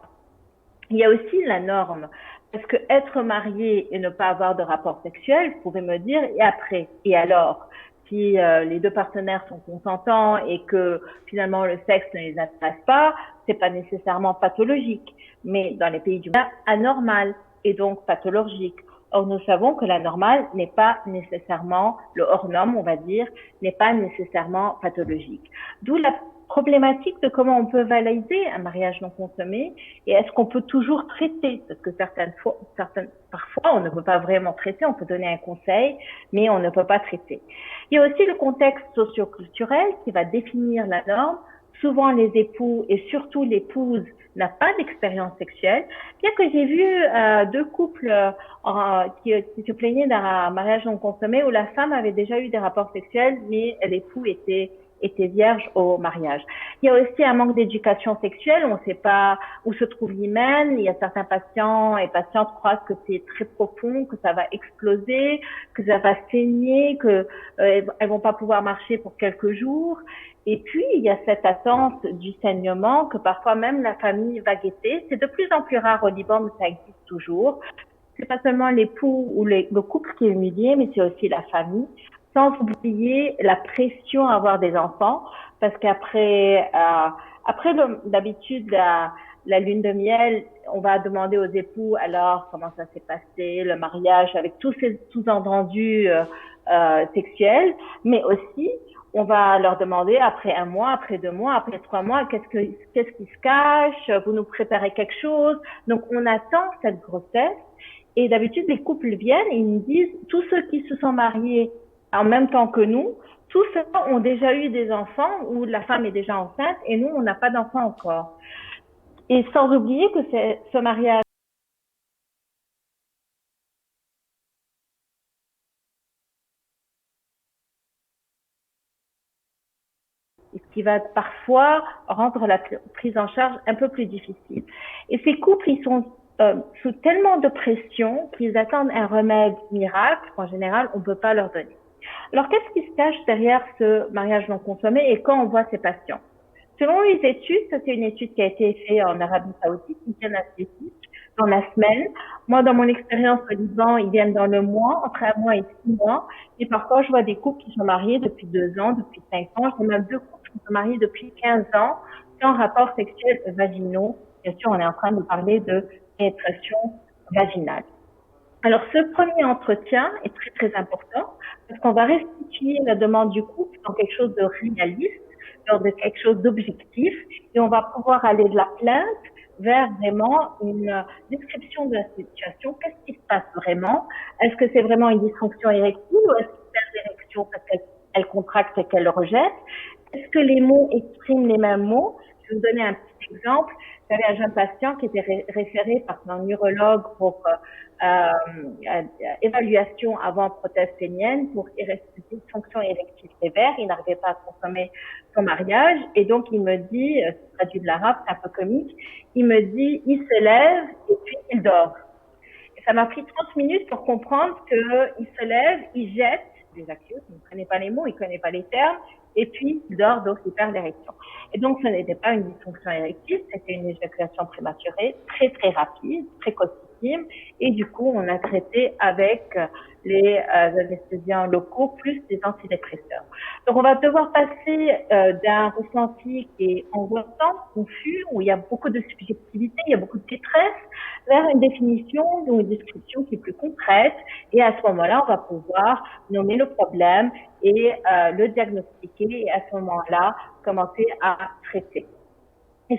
Il y a aussi la norme. Parce que être marié et ne pas avoir de rapport sexuel, vous pouvez me dire, et après? Et alors? Si les deux partenaires sont consentants et que finalement le sexe ne les intéresse pas, c'est pas nécessairement pathologique. Mais dans les pays du monde, anormal et donc pathologique. Or, nous savons que la normale n'est pas nécessairement, le hors norme, on va dire, n'est pas nécessairement pathologique. D'où la problématique de comment on peut valider un mariage non consommé et est-ce qu'on peut toujours traiter, parce que parfois on ne peut pas vraiment traiter, on peut donner un conseil, mais on ne peut pas traiter. Il y a aussi le contexte socio-culturel qui va définir la norme. Souvent les époux et surtout l'épouse n'a pas d'expérience sexuelle, bien que j'ai vu deux couples qui se plaignaient d'un mariage non consommé où la femme avait déjà eu des rapports sexuels, mais l'époux était vierge au mariage. Il y a aussi un manque d'éducation sexuelle, on ne sait pas où se trouve l'hymen, il y a certains patients et patientes croient que c'est très profond, que ça va exploser, que ça va saigner, que elles vont pas pouvoir marcher pour quelques jours. Et puis, il y a cette attente du saignement que parfois même la famille va guetter. C'est de plus en plus rare au Liban, mais ça existe toujours. C'est pas seulement l'époux ou le couple qui est humilié, mais c'est aussi la famille. Sans oublier la pression à avoir des enfants, parce qu'après, d'habitude, la lune de miel, on va demander aux époux alors comment ça s'est passé, le mariage avec tous ces sous-entendus sexuels, mais aussi on va leur demander après 1 mois, après 2 mois, après 3 mois, qu'est-ce qui se cache, vous nous préparez quelque chose. Donc on attend cette grossesse et d'habitude les couples viennent et ils nous disent tous ceux qui se sont mariés en même temps que nous, tous ceux-là ont déjà eu des enfants où la femme est déjà enceinte et nous on n'a pas d'enfants encore. Et sans oublier que ce mariage ce qui va parfois rendre la prise en charge un peu plus difficile. Et ces couples, ils sont sous tellement de pression qu'ils attendent un remède miracle qu'en général, on ne peut pas leur donner. Alors, qu'est-ce qui se cache derrière ce mariage non consommé et quand on voit ces patients? Selon les études, ça c'est une étude qui a été faite en Arabie Saoudite, qui vient d'esthétique, dans la semaine. Moi, dans mon expérience au Liban, ils viennent dans le mois, entre 1 mois et 6 mois. Et parfois, je vois des couples qui sont mariés depuis 2 ans, depuis 5 ans. J'ai même 2 couples qui sont mariés depuis 15 ans, sans rapport sexuel vaginaux. Bien sûr, on est en train de parler de pénétration vaginale. Alors, ce premier entretien est très, très important parce qu'on va restituer la demande du couple dans quelque chose de réaliste, dans quelque chose d'objectif, et on va pouvoir aller de la plainte vers vraiment une description de la situation. Qu'est-ce qui se passe vraiment? Est-ce que c'est vraiment une dysfonction érectile ou est-ce qu'il perd l'érection parce qu'elle contracte et qu'elle rejette? Est-ce que les mots expriment les mêmes mots? Je vais vous donner un petit exemple. J'avais un jeune patient qui était référé par un neurologue pour évaluation avant prothèse pénienne pour dysfonction érectile sévère. Il n'arrivait pas à consommer son mariage et donc il me dit, c'est traduit de l'arabe, c'est un peu comique, il me dit, il se lève et puis il dort. Et ça m'a pris 30 minutes pour comprendre qu'il se lève, il jette des actions, il ne connaît pas les mots, il ne connaît pas les termes, et puis il dort, donc il perd l'érection. Et donc ce n'était pas une dysfonction érectile, c'était une éjaculation prématurée, très très rapide, précocissime, et du coup on a traité avec les anesthésiens locaux plus des antidépresseurs. Donc on va devoir passer d'un ressenti qui est angoissant, confus, où il y a beaucoup de subjectivité, il y a beaucoup de détresse, vers une définition ou une description qui est plus concrète, et à ce moment-là on va pouvoir nommer le problème et le diagnostiquer, et à ce moment-là commencer à traiter. Et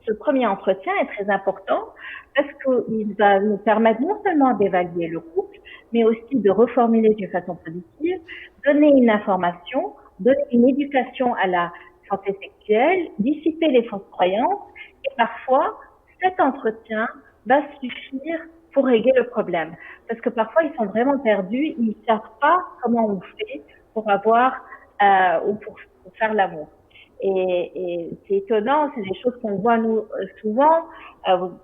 ce premier entretien est très important parce qu'il va nous permettre non seulement d'évaluer le couple, mais aussi de reformuler d'une façon positive, donner une information, donner une éducation à la santé sexuelle, dissiper les fausses croyances, et parfois cet entretien va suffire pour régler le problème. Parce que parfois ils sont vraiment perdus, ils ne savent pas comment on fait pour avoir ou pour faire l'amour. Et c'est étonnant, c'est des choses qu'on voit nous souvent.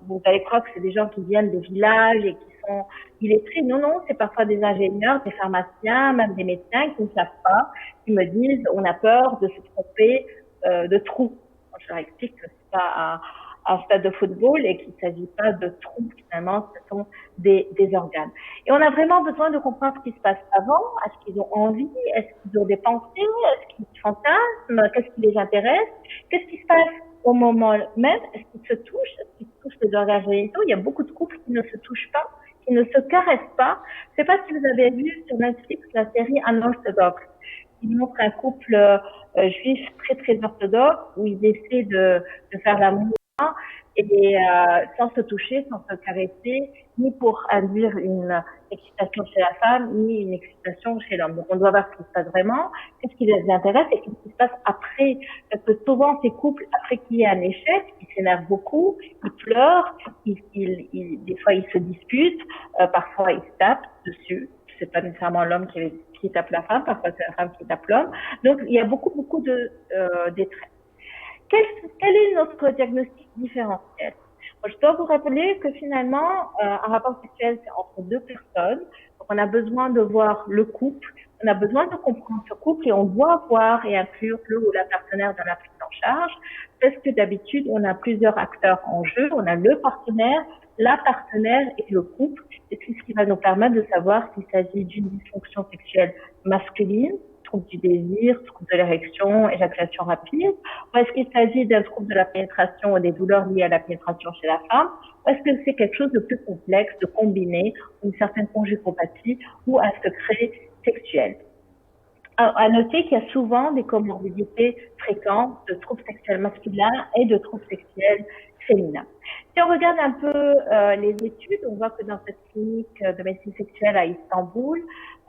Vous allez croire que c'est des gens qui viennent des villages et qui sont illettrés. Non, non, c'est parfois des ingénieurs, des pharmaciens, même des médecins qui ne savent pas, qui me disent on a peur de se tromper de trous. Je leur explique que c'est pas un stade de football et qu'il ne s'agit pas de trous, finalement, ce sont des organes. Et on a vraiment besoin de comprendre ce qui se passe avant. Est-ce qu'ils ont envie? Est-ce qu'ils ont des pensées? Est-ce qu'ils fantasment? Qu'est-ce qui les intéresse? Qu'est-ce qui se passe au moment même? Est-ce qu'ils se touchent? Est-ce qu'ils touchent les organes génitaux? Il y a beaucoup de couples qui ne se touchent pas, qui ne se caressent pas. Je ne sais pas si vous avez vu sur Netflix la série Unorthodox. Il montre un couple juif très très orthodoxe où ils essaient de faire l'amour et sans se toucher, sans se caresser, ni pour induire une excitation chez la femme, ni une excitation chez l'homme. Donc on doit voir ce qui se passe vraiment, qu'est-ce qui les intéresse et qu'est-ce qui se passe après. Parce que souvent ces couples, après qu'il y ait un échec, ils s'énervent beaucoup, ils pleurent, des fois ils se disputent, parfois ils se tapent dessus. C'est pas nécessairement l'homme qui tape la femme, parfois c'est la femme qui tape l'homme. Donc il y a beaucoup de détresse. Quel est notre diagnostic différentiel? Je dois vous rappeler que finalement, un rapport sexuel, c'est entre deux personnes. Donc, on a besoin de voir le couple, on a besoin de comprendre ce couple et on doit voir et inclure le ou la partenaire dans la prise en charge parce que d'habitude, on a plusieurs acteurs en jeu. On a le partenaire, la partenaire et le couple. Et c'est ce qui va nous permettre de savoir s'il s'agit d'une dysfonction sexuelle masculine, trouble du désir, trouble de l'érection, éjaculation rapide, ou est-ce qu'il s'agit d'un trouble de la pénétration ou des douleurs liées à la pénétration chez la femme, ou est-ce que c'est quelque chose de plus complexe, de combiné, une certaine conjugopathie ou un secret sexuel. À noter qu'il y a souvent des comorbidités fréquentes de troubles sexuels masculins et de troubles sexuels féminins. Si on regarde un peu les études, on voit que dans cette clinique de médecine sexuelle à Istanbul,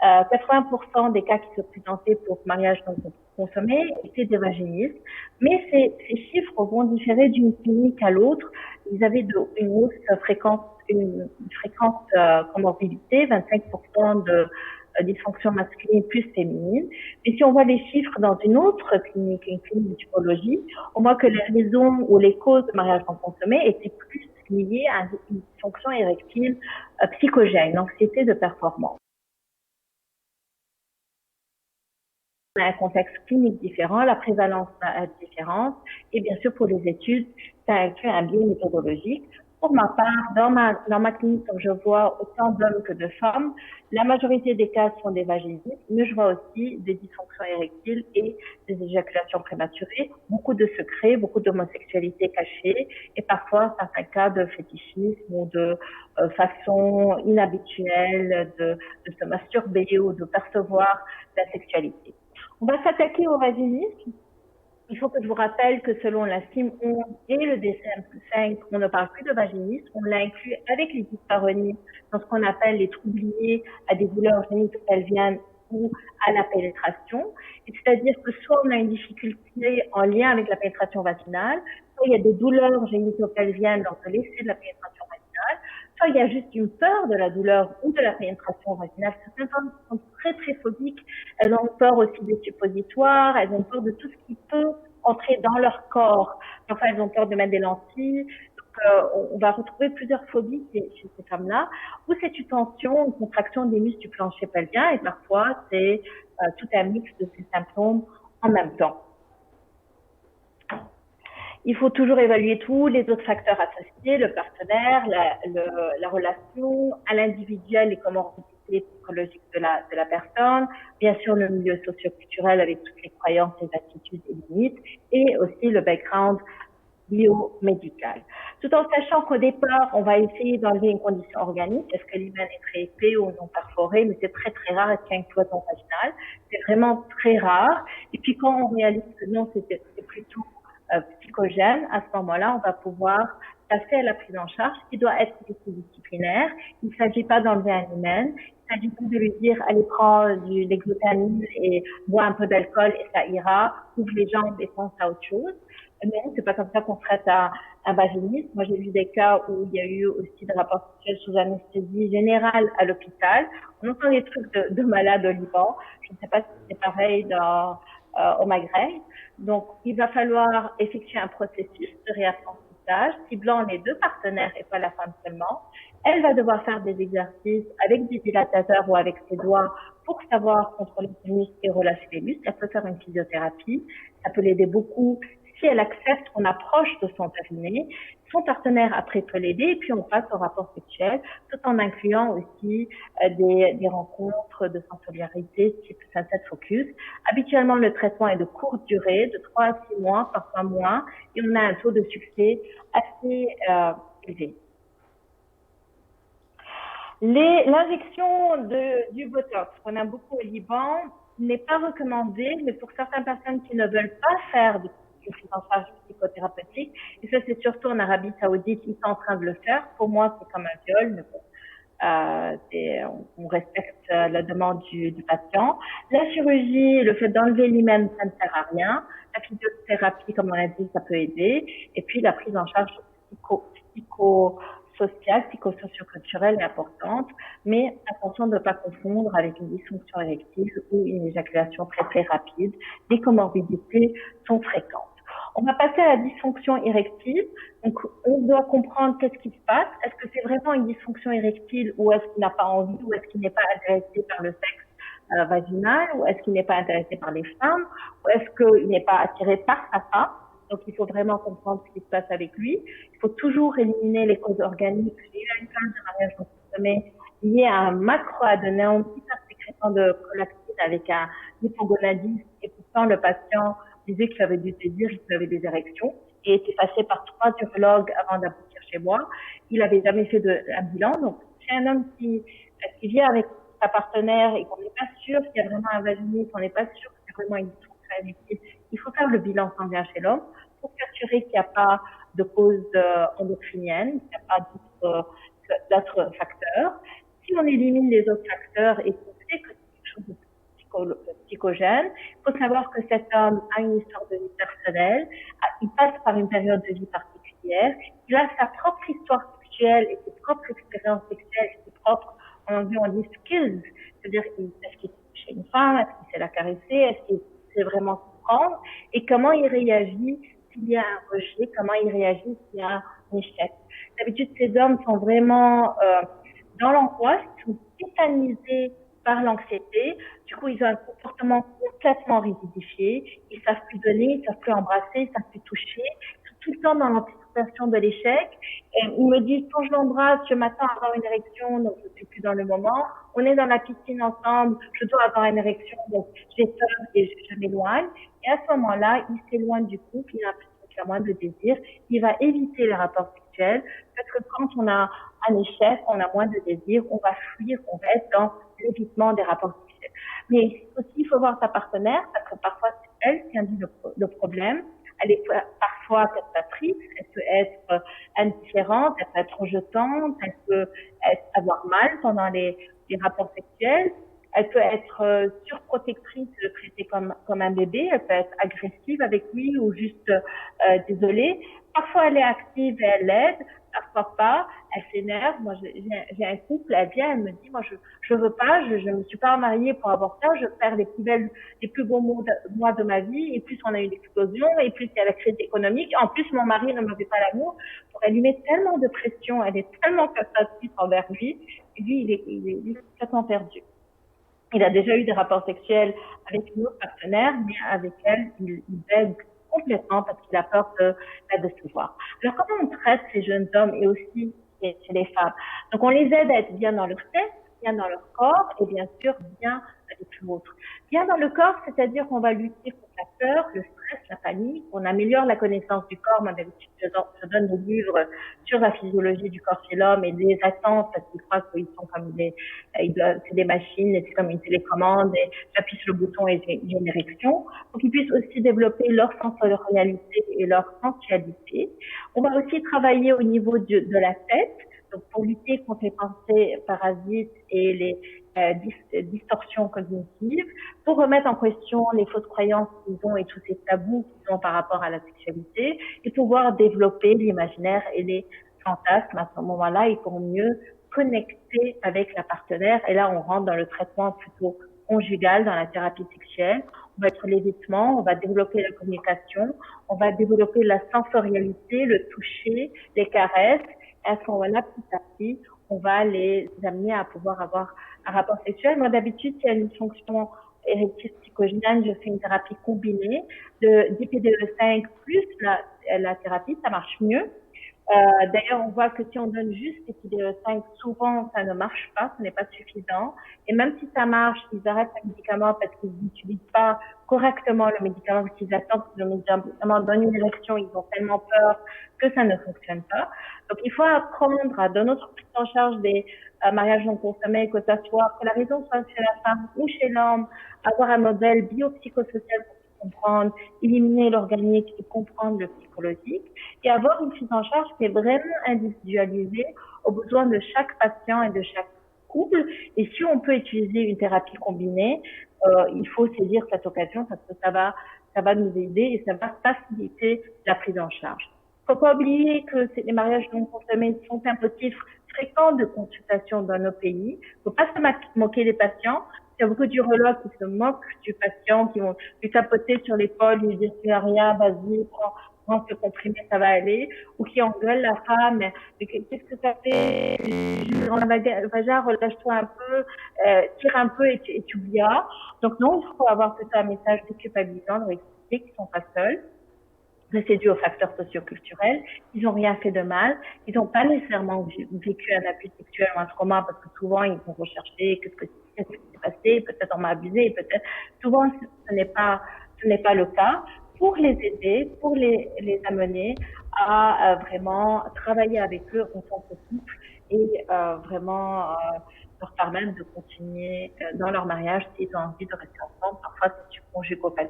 80% des cas qui se présentaient pour mariage non consommé étaient des vaginismes, mais ces chiffres vont différer d'une clinique à l'autre. Ils avaient une hausse fréquente, une fréquente comorbidité, 25% de dysfonction masculine plus féminine. Mais si on voit les chiffres dans une autre clinique, une clinique de typologie, on voit que les raisons ou les causes de mariage non consommé étaient plus liées à une dysfonction érectile psychogène, une anxiété de performance. On a un contexte clinique différent, la prévalence va être différente, et bien sûr pour les études, ça inclut un biais méthodologique. Pour ma part, dans ma clinique, comme je vois autant d'hommes que de femmes, la majorité des cas sont des vaginismes, mais je vois aussi des dysfonctions érectiles et des éjaculations prématurées, beaucoup de secrets, beaucoup d'homosexualité cachée, et parfois certains cas de fétichisme ou de façon inhabituelle de se masturber ou de percevoir la sexualité. On va s'attaquer au vaginisme. Il faut que je vous rappelle que selon la CIM-11 et le DSM-5, on ne parle plus de vaginisme, on l'inclut avec les dyspareunies dans ce qu'on appelle les troubles liés à des douleurs génitopelviennes ou à la pénétration. C'est-à-dire que soit on a une difficulté en lien avec la pénétration vaginale, soit il y a des douleurs génitopelviennes lors de l'essai de la pénétration vaginale, soit il y a juste une peur de la douleur ou de la pénétration vaginale. Certaines femmes sont très très phobiques, elles ont peur aussi des suppositoires, elles ont peur de tout ce qui peut entrer dans leur corps. Enfin, elles ont peur de mettre des lentilles. On va retrouver plusieurs phobies chez ces femmes-là, où c'est une tension, une contraction des muscles du plancher pelvien, et parfois c'est tout un mix de ces symptômes en même temps. Il faut toujours évaluer tous les autres facteurs associés, le partenaire, la relation, à l'individuel, les comorbidités psychologiques de la personne, bien sûr le milieu socio-culturel avec toutes les croyances, les attitudes et limites, et aussi le background biomédical. Tout en sachant qu'au départ, on va essayer d'enlever une condition organique. Est-ce que l'hymen est très épais ou non perforé? Mais c'est très très rare. Est-ce qu'il y a une cloison vaginale? C'est vraiment très rare. Et puis quand on réalise que non, c'est plutôt psychogène, à ce moment-là, on va pouvoir passer à la prise en charge qui doit être multidisciplinaire. Il ne s'agit pas d'enlever un hymen. Il s'agit pas de lui dire, allez, prends de l'exotamine et bois un peu d'alcool et ça ira. Ouvre les jambes et pense à autre chose. Non, c'est pas comme ça qu'on traite un vaginisme. Moi, j'ai vu des cas où il y a eu aussi des rapports sexuels sous anesthésie générale à l'hôpital. On entend des trucs de malades au Liban. Je ne sais pas si c'est pareil au Maghreb. Donc, il va falloir effectuer un processus de réapprentissage ciblant les deux partenaires et pas la femme seulement. Elle va devoir faire des exercices avec des dilatateurs ou avec ses doigts pour savoir contrôler ses muscles et relâcher les muscles. Elle peut faire une physiothérapie. Ça peut l'aider beaucoup si elle accepte qu'on approche de son périnée. Son partenaire après peut l'aider et puis on passe au rapport sexuel tout en incluant aussi des rencontres de sensorialité type Sunset Focus. Habituellement, le traitement est de courte durée, de 3 à 6 mois, parfois moins, et on a un taux de succès assez élevé. L'injection du Botox, qu'on a beaucoup au Liban, n'est pas recommandée, mais pour certaines personnes qui ne veulent pas faire de prise en charge psychothérapeutique, et ça c'est surtout en Arabie Saoudite, ils sont en train de le faire. Pour moi, c'est comme un viol, mais bon, on respecte la demande du patient. La chirurgie, le fait d'enlever l'hymen, ça ne sert à rien. La physiothérapie, comme on l'a dit, ça peut aider. Et puis la prise en charge psychosocio-culturelle est importante, mais attention de ne pas confondre avec une dysfonction érectile ou une éjaculation très très rapide. Les comorbidités sont fréquentes. On va passer à la dysfonction érectile. Donc, on doit comprendre qu'est-ce qui se passe. Est-ce que c'est vraiment une dysfonction érectile ou est-ce qu'il n'a pas envie ou est-ce qu'il n'est pas intéressé par le sexe vaginal ou est-ce qu'il n'est pas intéressé par les femmes ou est-ce qu'il n'est pas attiré par sa femme? Donc, il faut vraiment comprendre ce qui se passe avec lui. Il faut toujours éliminer les causes organiques. J'ai eu une phase de mariage consommé liée à un macroadénome hypersécrétant de prolactine avec un hypogonadisme et pourtant le patient disait qu'il avait du désir, qu'il avait des érections et était passé par 3 urologues avant d'aboutir chez moi. Il avait jamais fait un bilan. Donc, c'est un homme qui vient avec sa partenaire et qu'on n'est pas sûr qu'il y a vraiment un vaginisme, qu'on n'est pas sûr que c'est vraiment une dysfonction érectile. Il faut faire le bilan sanguin chez l'homme pour s'assurer qu'il n'y a pas de cause endocrinienne, qu'il n'y a pas d'autres facteurs. Si on élimine les autres facteurs et qu'on sait que c'est quelque chose de psychogène, il faut savoir que cet homme a une histoire de vie personnelle, il passe par une période de vie particulière, il a sa propre histoire sexuelle et ses propres expériences sexuelles, ses propres, on dit skills, c'est-à-dire est-ce qu'il est chez une femme, est-ce qu'il sait la caresser, est-ce qu'il sait vraiment comprendre, et comment il réagit s'il y a un rejet, comment il réagit s'il y a un échec. D'habitude, ces hommes sont vraiment dans l'angoisse, ils sont tétanisés par l'anxiété. Du coup, ils ont un comportement complètement rigidifié. Ils savent plus donner, ils savent plus embrasser, ils savent plus toucher. Ils sont tout le temps dans l'anticipation de l'échec. Et ils me disent, quand je l'embrasse, je m'attends à avoir une érection, donc je suis plus dans le moment. On est dans la piscine ensemble, je dois avoir une érection, donc j'ai peur et je m'éloigne. Et à ce moment-là, il s'éloigne du couple, il a plus moins de désir. Il va éviter les rapports sexuels parce que quand on a un échec, on a moins de désir, on va fuir, on va être dans l'évitement des rapports sexuels. Mais aussi, il faut voir sa partenaire, parce que parfois, c'est elle qui induit le problème. Elle est parfois tentatrice, elle peut être indifférente, elle peut être rejetante, elle peut avoir mal pendant les rapports sexuels. Elle peut être surprotectrice, le traiter comme un bébé. Elle peut être agressive avec lui ou juste désolée. Parfois, elle est active et elle l'aide. Parfois pas. Elle s'énerve. Moi, j'ai un couple. Elle vient, elle me dit, moi, je veux pas. Je me suis pas mariée pour avoir ça. Je perds les plus beaux mois de ma vie. Et plus on a eu une explosion. Et plus il y a la crise économique. En plus, mon mari ne me fait pas l'amour. Donc, elle lui met tellement de pression. Elle est tellement capacitative envers lui. Et lui, il est complètement perdu. Il a déjà eu des rapports sexuels avec une autre partenaire, mais avec elle, il bègue complètement parce qu'il a peur de la décevoir. Alors, comment on traite ces jeunes hommes et aussi chez les femmes? Donc, on les aide à être bien dans leur tête, bien dans leur corps et bien sûr bien avec l'autre. Bien dans le corps, c'est-à-dire qu'on va lutter contre la peur, le stress, la panique, on améliore la connaissance du corps. Moi, d'habitude, je donne des livres sur la physiologie du corps chez l'homme et des attentes parce qu'ils croient qu'ils sont comme c'est des machines et c'est comme une télécommande et j'appuie sur le bouton et j'ai une érection. Donc, ils puissent aussi développer leur sensorialité et leur sensualité. On va aussi travailler au niveau de la tête. Donc, pour lutter contre les pensées parasites et les distorsions cognitives, pour remettre en question les fausses croyances qu'ils ont et tous ces tabous qu'ils ont par rapport à la sexualité, et pouvoir développer l'imaginaire et les fantasmes. À ce moment-là, ils pourront mieux connecter avec la partenaire. Et là, on rentre dans le traitement plutôt conjugal, dans la thérapie sexuelle. On va être l'évitement, on va développer la communication, on va développer la sensorialité, le toucher, les caresses. Et à ce moment-là, petit à petit, on va les amener à pouvoir avoir un rapport sexuel. Moi, d'habitude, s'il y a une fonction érectile psychogène, je fais une thérapie combinée d'IPDE5 plus la thérapie, ça marche mieux. D'ailleurs, on voit que si on donne juste l'IPDE5, souvent, ça ne marche pas, ce n'est pas suffisant. Et même si ça marche, ils arrêtent le médicament parce qu'ils n'utilisent pas correctement le médicament, parce qu'ils attendent que le médicament donne une érection, ils ont tellement peur que ça ne fonctionne pas. Donc, il faut apprendre à, dans notre prise en charge des mariages non consommés, que ça soit, que la raison soit chez la femme ou chez l'homme, avoir un modèle biopsychosocial pour comprendre, éliminer l'organique et comprendre le psychologique, et avoir une prise en charge qui est vraiment individualisée aux besoins de chaque patient et de chaque couple. Et si on peut utiliser une thérapie combinée, il faut saisir cette occasion parce que ça va nous aider et ça va faciliter la prise en charge. Faut pas oublier que les mariages non consommés sont un motif fréquent de consultation dans nos pays. Faut pas se moquer des patients. Il y a beaucoup d'urologues qui se moquent du patient, qui vont lui tapoter sur l'épaule, lui dire tu n'as rien, vas-y, prends ce comprimé, ça va aller, ou qui engueulent la femme, mais qu'est-ce que ça fait? Dans la vagin, relâche-toi un peu, tire un peu et tu oublieras. Donc non, il faut avoir plutôt un message déculpabilisant, leur expliquer qu'ils sont pas seuls. C'est dû aux facteurs socioculturels, ils n'ont rien fait de mal, ils n'ont pas nécessairement vécu un abus sexuel ou un trauma parce que souvent ils vont rechercher qu'est-ce qui s'est passé, peut-être on m'a abusé, peut-être. Souvent ce n'est pas le cas. Pour les aider, pour les amener à vraiment travailler avec eux en tant que couple et vraiment leur permettre de continuer dans leur mariage s'ils ont envie de rester ensemble. Parfois c'est du conjugopathie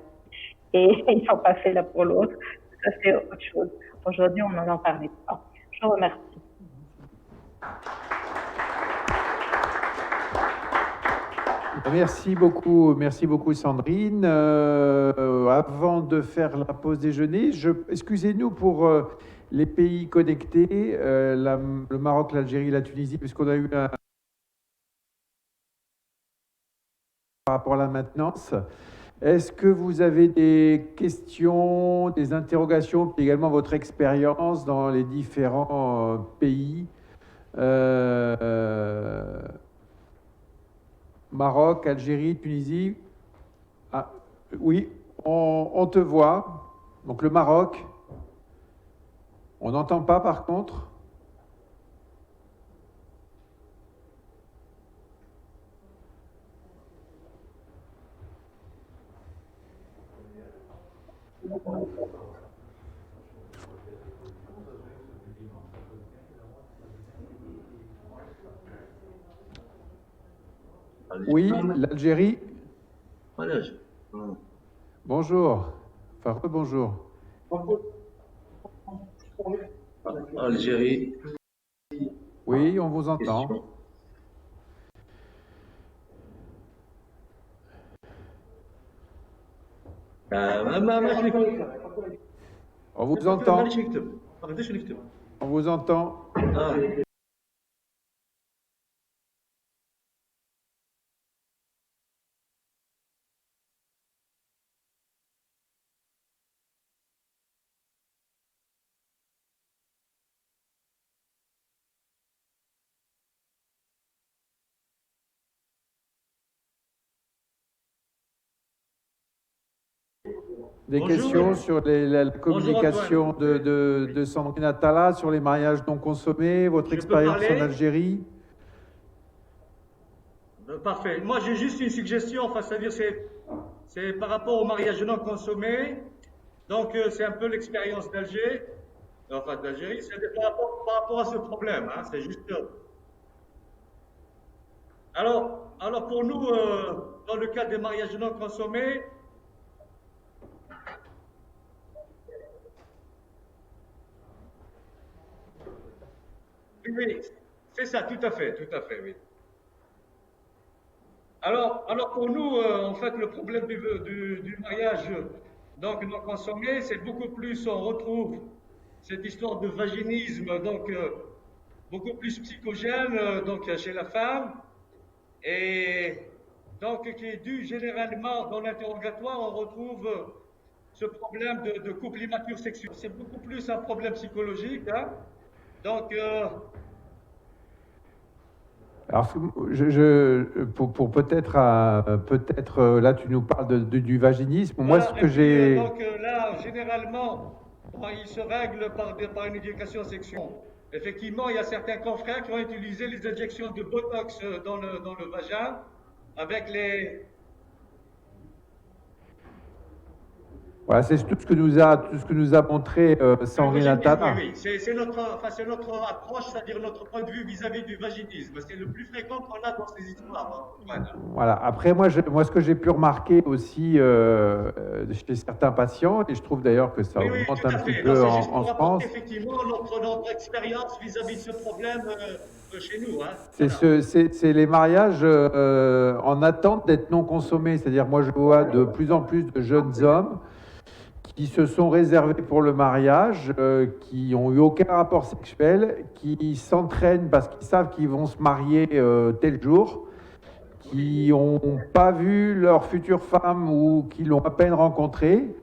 et ils sont pas faits l'un pour l'autre. Ça c'est autre chose. Aujourd'hui, on n'en parlait pas. Je vous remercie. Merci beaucoup Sandrine. Avant de faire la pause déjeuner, excusez-nous pour les pays connectés, le Maroc, l'Algérie, la Tunisie, puisqu'on a eu par rapport à la maintenance. Est-ce que vous avez des questions, des interrogations, puis également votre expérience dans les différents pays Maroc, Algérie, Tunisie. Ah, oui, on te voit. Donc le Maroc. On n'entend pas par contre. Oui, l'Algérie. Bonjour. Enfin, rebonjour. Algérie. Oui, on vous entend. On vous entend. On vous entend. Des questions sur la communication de Sandrine Atala sur les mariages non consommés, votre expérience en Algérie? Parfait. Moi, j'ai juste une suggestion, enfin, c'est-à-dire c'est par rapport au mariage non consommé. Donc, c'est un peu l'expérience d'Alger, enfin d'Algérie, c'est par rapport à ce problème. Hein, c'est juste. Alors pour nous, dans le cas des mariages non consommés, oui, c'est ça, tout à fait, oui. Alors pour nous, en fait, le problème du mariage donc non consommé, c'est beaucoup plus, on retrouve cette histoire de vaginisme, donc beaucoup plus psychogène donc chez la femme, et donc qui est dû généralement dans l'interrogatoire, on retrouve ce problème de couple immature sexuel. C'est beaucoup plus un problème psychologique, hein. Donc alors, pour peut-être, là, tu nous parles du vaginisme. Moi, voilà, ce que j'ai. Donc là, généralement, il se règle par une éducation sexuelle. Effectivement, il y a certains confrères qui ont utilisé les injections de Botox dans le vagin avec les. Voilà, c'est tout ce que nous a montré Sandrine Atala. Oui, c'est notre approche, c'est-à-dire notre point de vue vis-à-vis du vaginisme. C'est le plus fréquent qu'on a dans ces histoires. Hein. Voilà. Après, moi, ce que j'ai pu remarquer aussi chez certains patients, et je trouve d'ailleurs que ça augmente un petit peu en France. Effectivement, notre expérience vis-à-vis de ce problème chez nous. Hein. C'est les mariages en attente d'être non consommés. C'est-à-dire, moi, je vois de plus en plus de jeunes hommes qui se sont réservés pour le mariage, qui n'ont eu aucun rapport sexuel, qui s'entraînent parce qu'ils savent qu'ils vont se marier tel jour, qui n'ont pas vu leur future femme ou qui l'ont à peine rencontrée,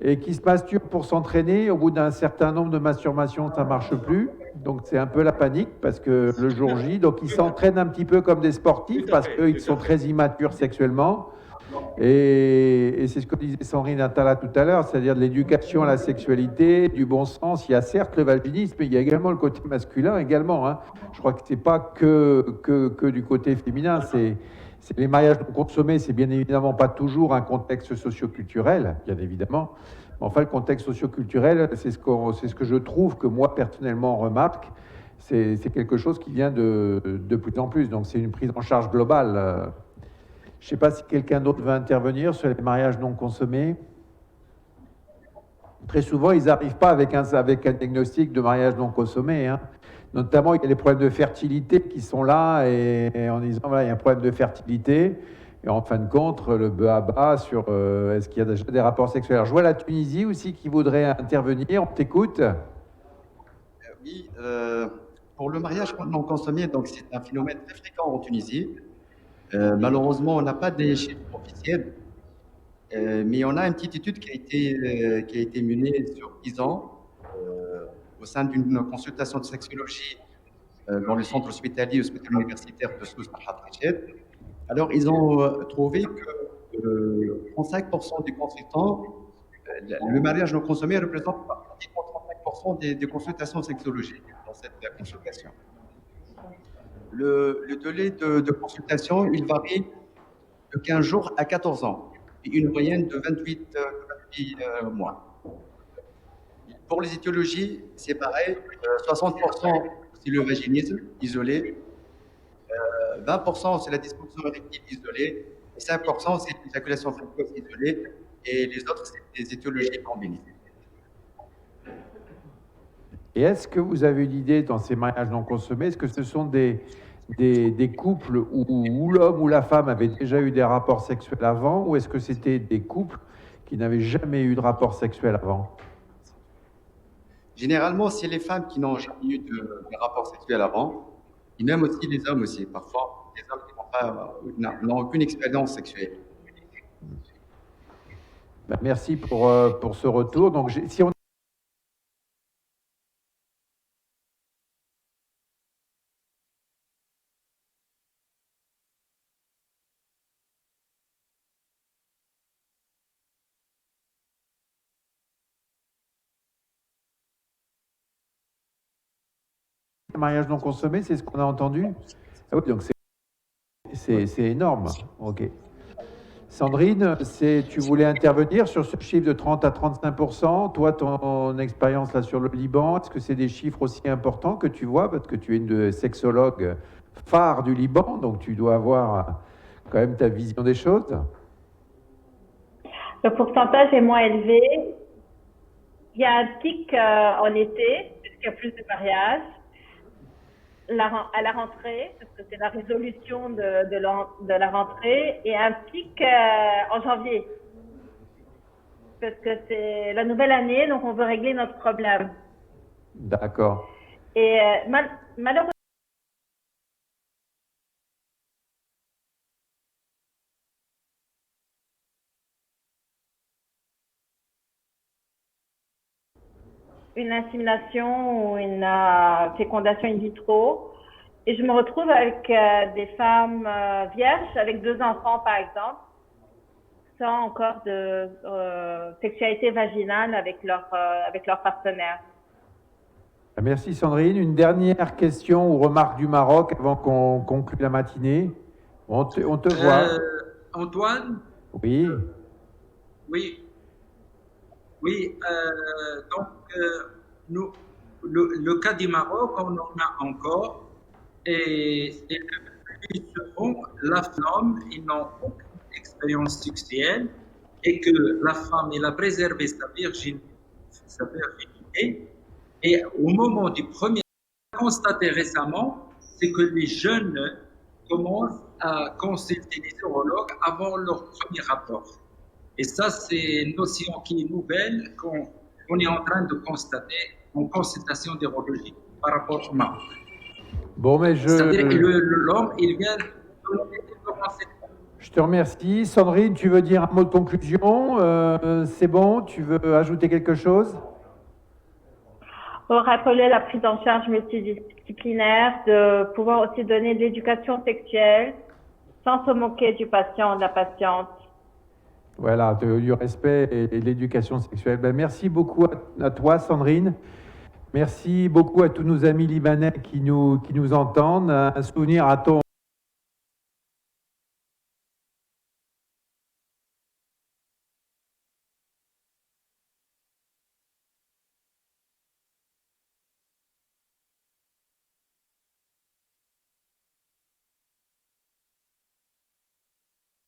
et qui se masturbent pour s'entraîner. Au bout d'un certain nombre de masturbations, ça ne marche plus. Donc c'est un peu la panique parce que le jour J, donc ils s'entraînent un petit peu comme des sportifs parce qu'ils sont très immatures sexuellement. Et c'est ce que disait Sandrine Atala tout à l'heure, c'est-à-dire de l'éducation à la sexualité, du bon sens. Il y a certes le vaginisme, mais il y a également le côté masculin également. Hein. Je crois que c'est pas que du côté féminin. C'est les mariages non consommés, c'est bien évidemment pas toujours un contexte socioculturel, bien évidemment. Mais enfin, le contexte socioculturel, c'est ce que je trouve que moi personnellement remarque. C'est quelque chose qui vient de plus en plus. Donc c'est une prise en charge globale. Je ne sais pas si quelqu'un d'autre veut intervenir sur les mariages non consommés. Très souvent, ils n'arrivent pas avec un diagnostic de mariage non consommé. Hein. Notamment, il y a les problèmes de fertilité qui sont là et en disant, voilà, il y a un problème de fertilité. Et en fin de compte, le bas à bas sur est-ce qu'il y a déjà des rapports sexuels. Alors, je vois la Tunisie aussi qui voudrait intervenir. On t'écoute. Oui, pour le mariage non consommé, donc c'est un phénomène très fréquent en Tunisie. Malheureusement, on n'a pas des chiffres officiels, mais on a une petite étude qui a été menée sur 10 ans au sein d'une consultation de sexologie dans le centre hospitalier universitaire de Sousse Mahat Rachid. Alors, ils ont trouvé que 35% des consultants, le mariage non consommé représente pratiquement 35% des consultations sexologiques dans cette consultation. Le délai de consultation, il varie de 15 jours à 14 ans, et une moyenne de 28 mois. Pour les étiologies, c'est pareil, 60% c'est le vaginisme isolé, 20% c'est la dysfonction érectile isolée, et 5% c'est l'éjaculation précoce isolée, et les autres c'est des étiologies combinées. Et est-ce que vous avez une idée dans ces mariages non consommés, est-ce que ce sont des couples où l'homme ou la femme avait déjà eu des rapports sexuels avant, ou est-ce que c'était des couples qui n'avaient jamais eu de rapport sexuel avant? Généralement, c'est les femmes qui n'ont jamais eu de rapport sexuel avant, et même aussi les hommes aussi. Parfois, les hommes qui n'ont aucune expérience sexuelle. Ben, merci pour ce retour. Donc, si on mariage non consommé, c'est ce qu'on a entendu? Ah oui, donc c'est énorme. Ok. Sandrine, tu voulais intervenir sur ce chiffre de 30 à 35%. Toi, ton expérience là sur le Liban, est-ce que c'est des chiffres aussi importants que tu vois? Parce que tu es une sexologue phare du Liban, donc tu dois avoir quand même ta vision des choses. Le pourcentage est moins élevé. Il y a un pic en été, puisqu'il y a plus de mariages. À la rentrée, parce que c'est la résolution de la rentrée, et un pic en janvier. Parce que c'est la nouvelle année, donc on veut régler notre problème. D'accord. Et malheureusement, une insémination ou une fécondation in vitro. Et je me retrouve avec des femmes vierges, avec 2 enfants par exemple, sans encore de sexualité vaginale avec leur partenaire. Merci Sandrine. Une dernière question ou remarque du Maroc avant qu'on conclue la matinée. On te voit. Antoine? Oui. Oui. Oui, donc le cas du Maroc, on en a encore, et plus souvent, la femme, ils n'ont aucune expérience sexuelle, et que la femme, elle a préservé sa virginité, et au moment du premier, constaté récemment, c'est que les jeunes commencent à consulter les urologues avant leur premier rapport. Et ça, c'est une notion qui est nouvelle qu'on est en train de constater en consultation d'urologie par rapport au Maroc. Bon, mais c'est-à-dire que l'homme, il vient de commencer. Je te remercie. Sandrine, tu veux dire un mot de conclusion? C'est bon? Tu veux ajouter quelque chose? Pour rappeler la prise en charge multidisciplinaire, de pouvoir aussi donner de l'éducation sexuelle sans se moquer du patient ou de la patiente. Voilà, du respect et de l'éducation sexuelle. Ben, merci beaucoup à toi, Sandrine. Merci beaucoup à tous nos amis libanais qui nous entendent. Un souvenir à ton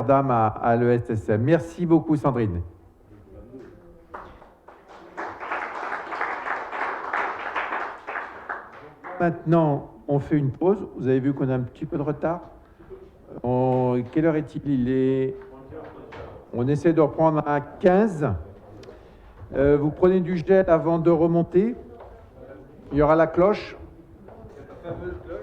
dame à l'ESSM. Merci beaucoup, Sandrine. Maintenant, on fait une pause. Vous avez vu qu'on a un petit peu de retard. Quelle heure est-il? On essaie de reprendre à 15. Vous prenez du gel avant de remonter. Il y aura la cloche. La fameuse cloche.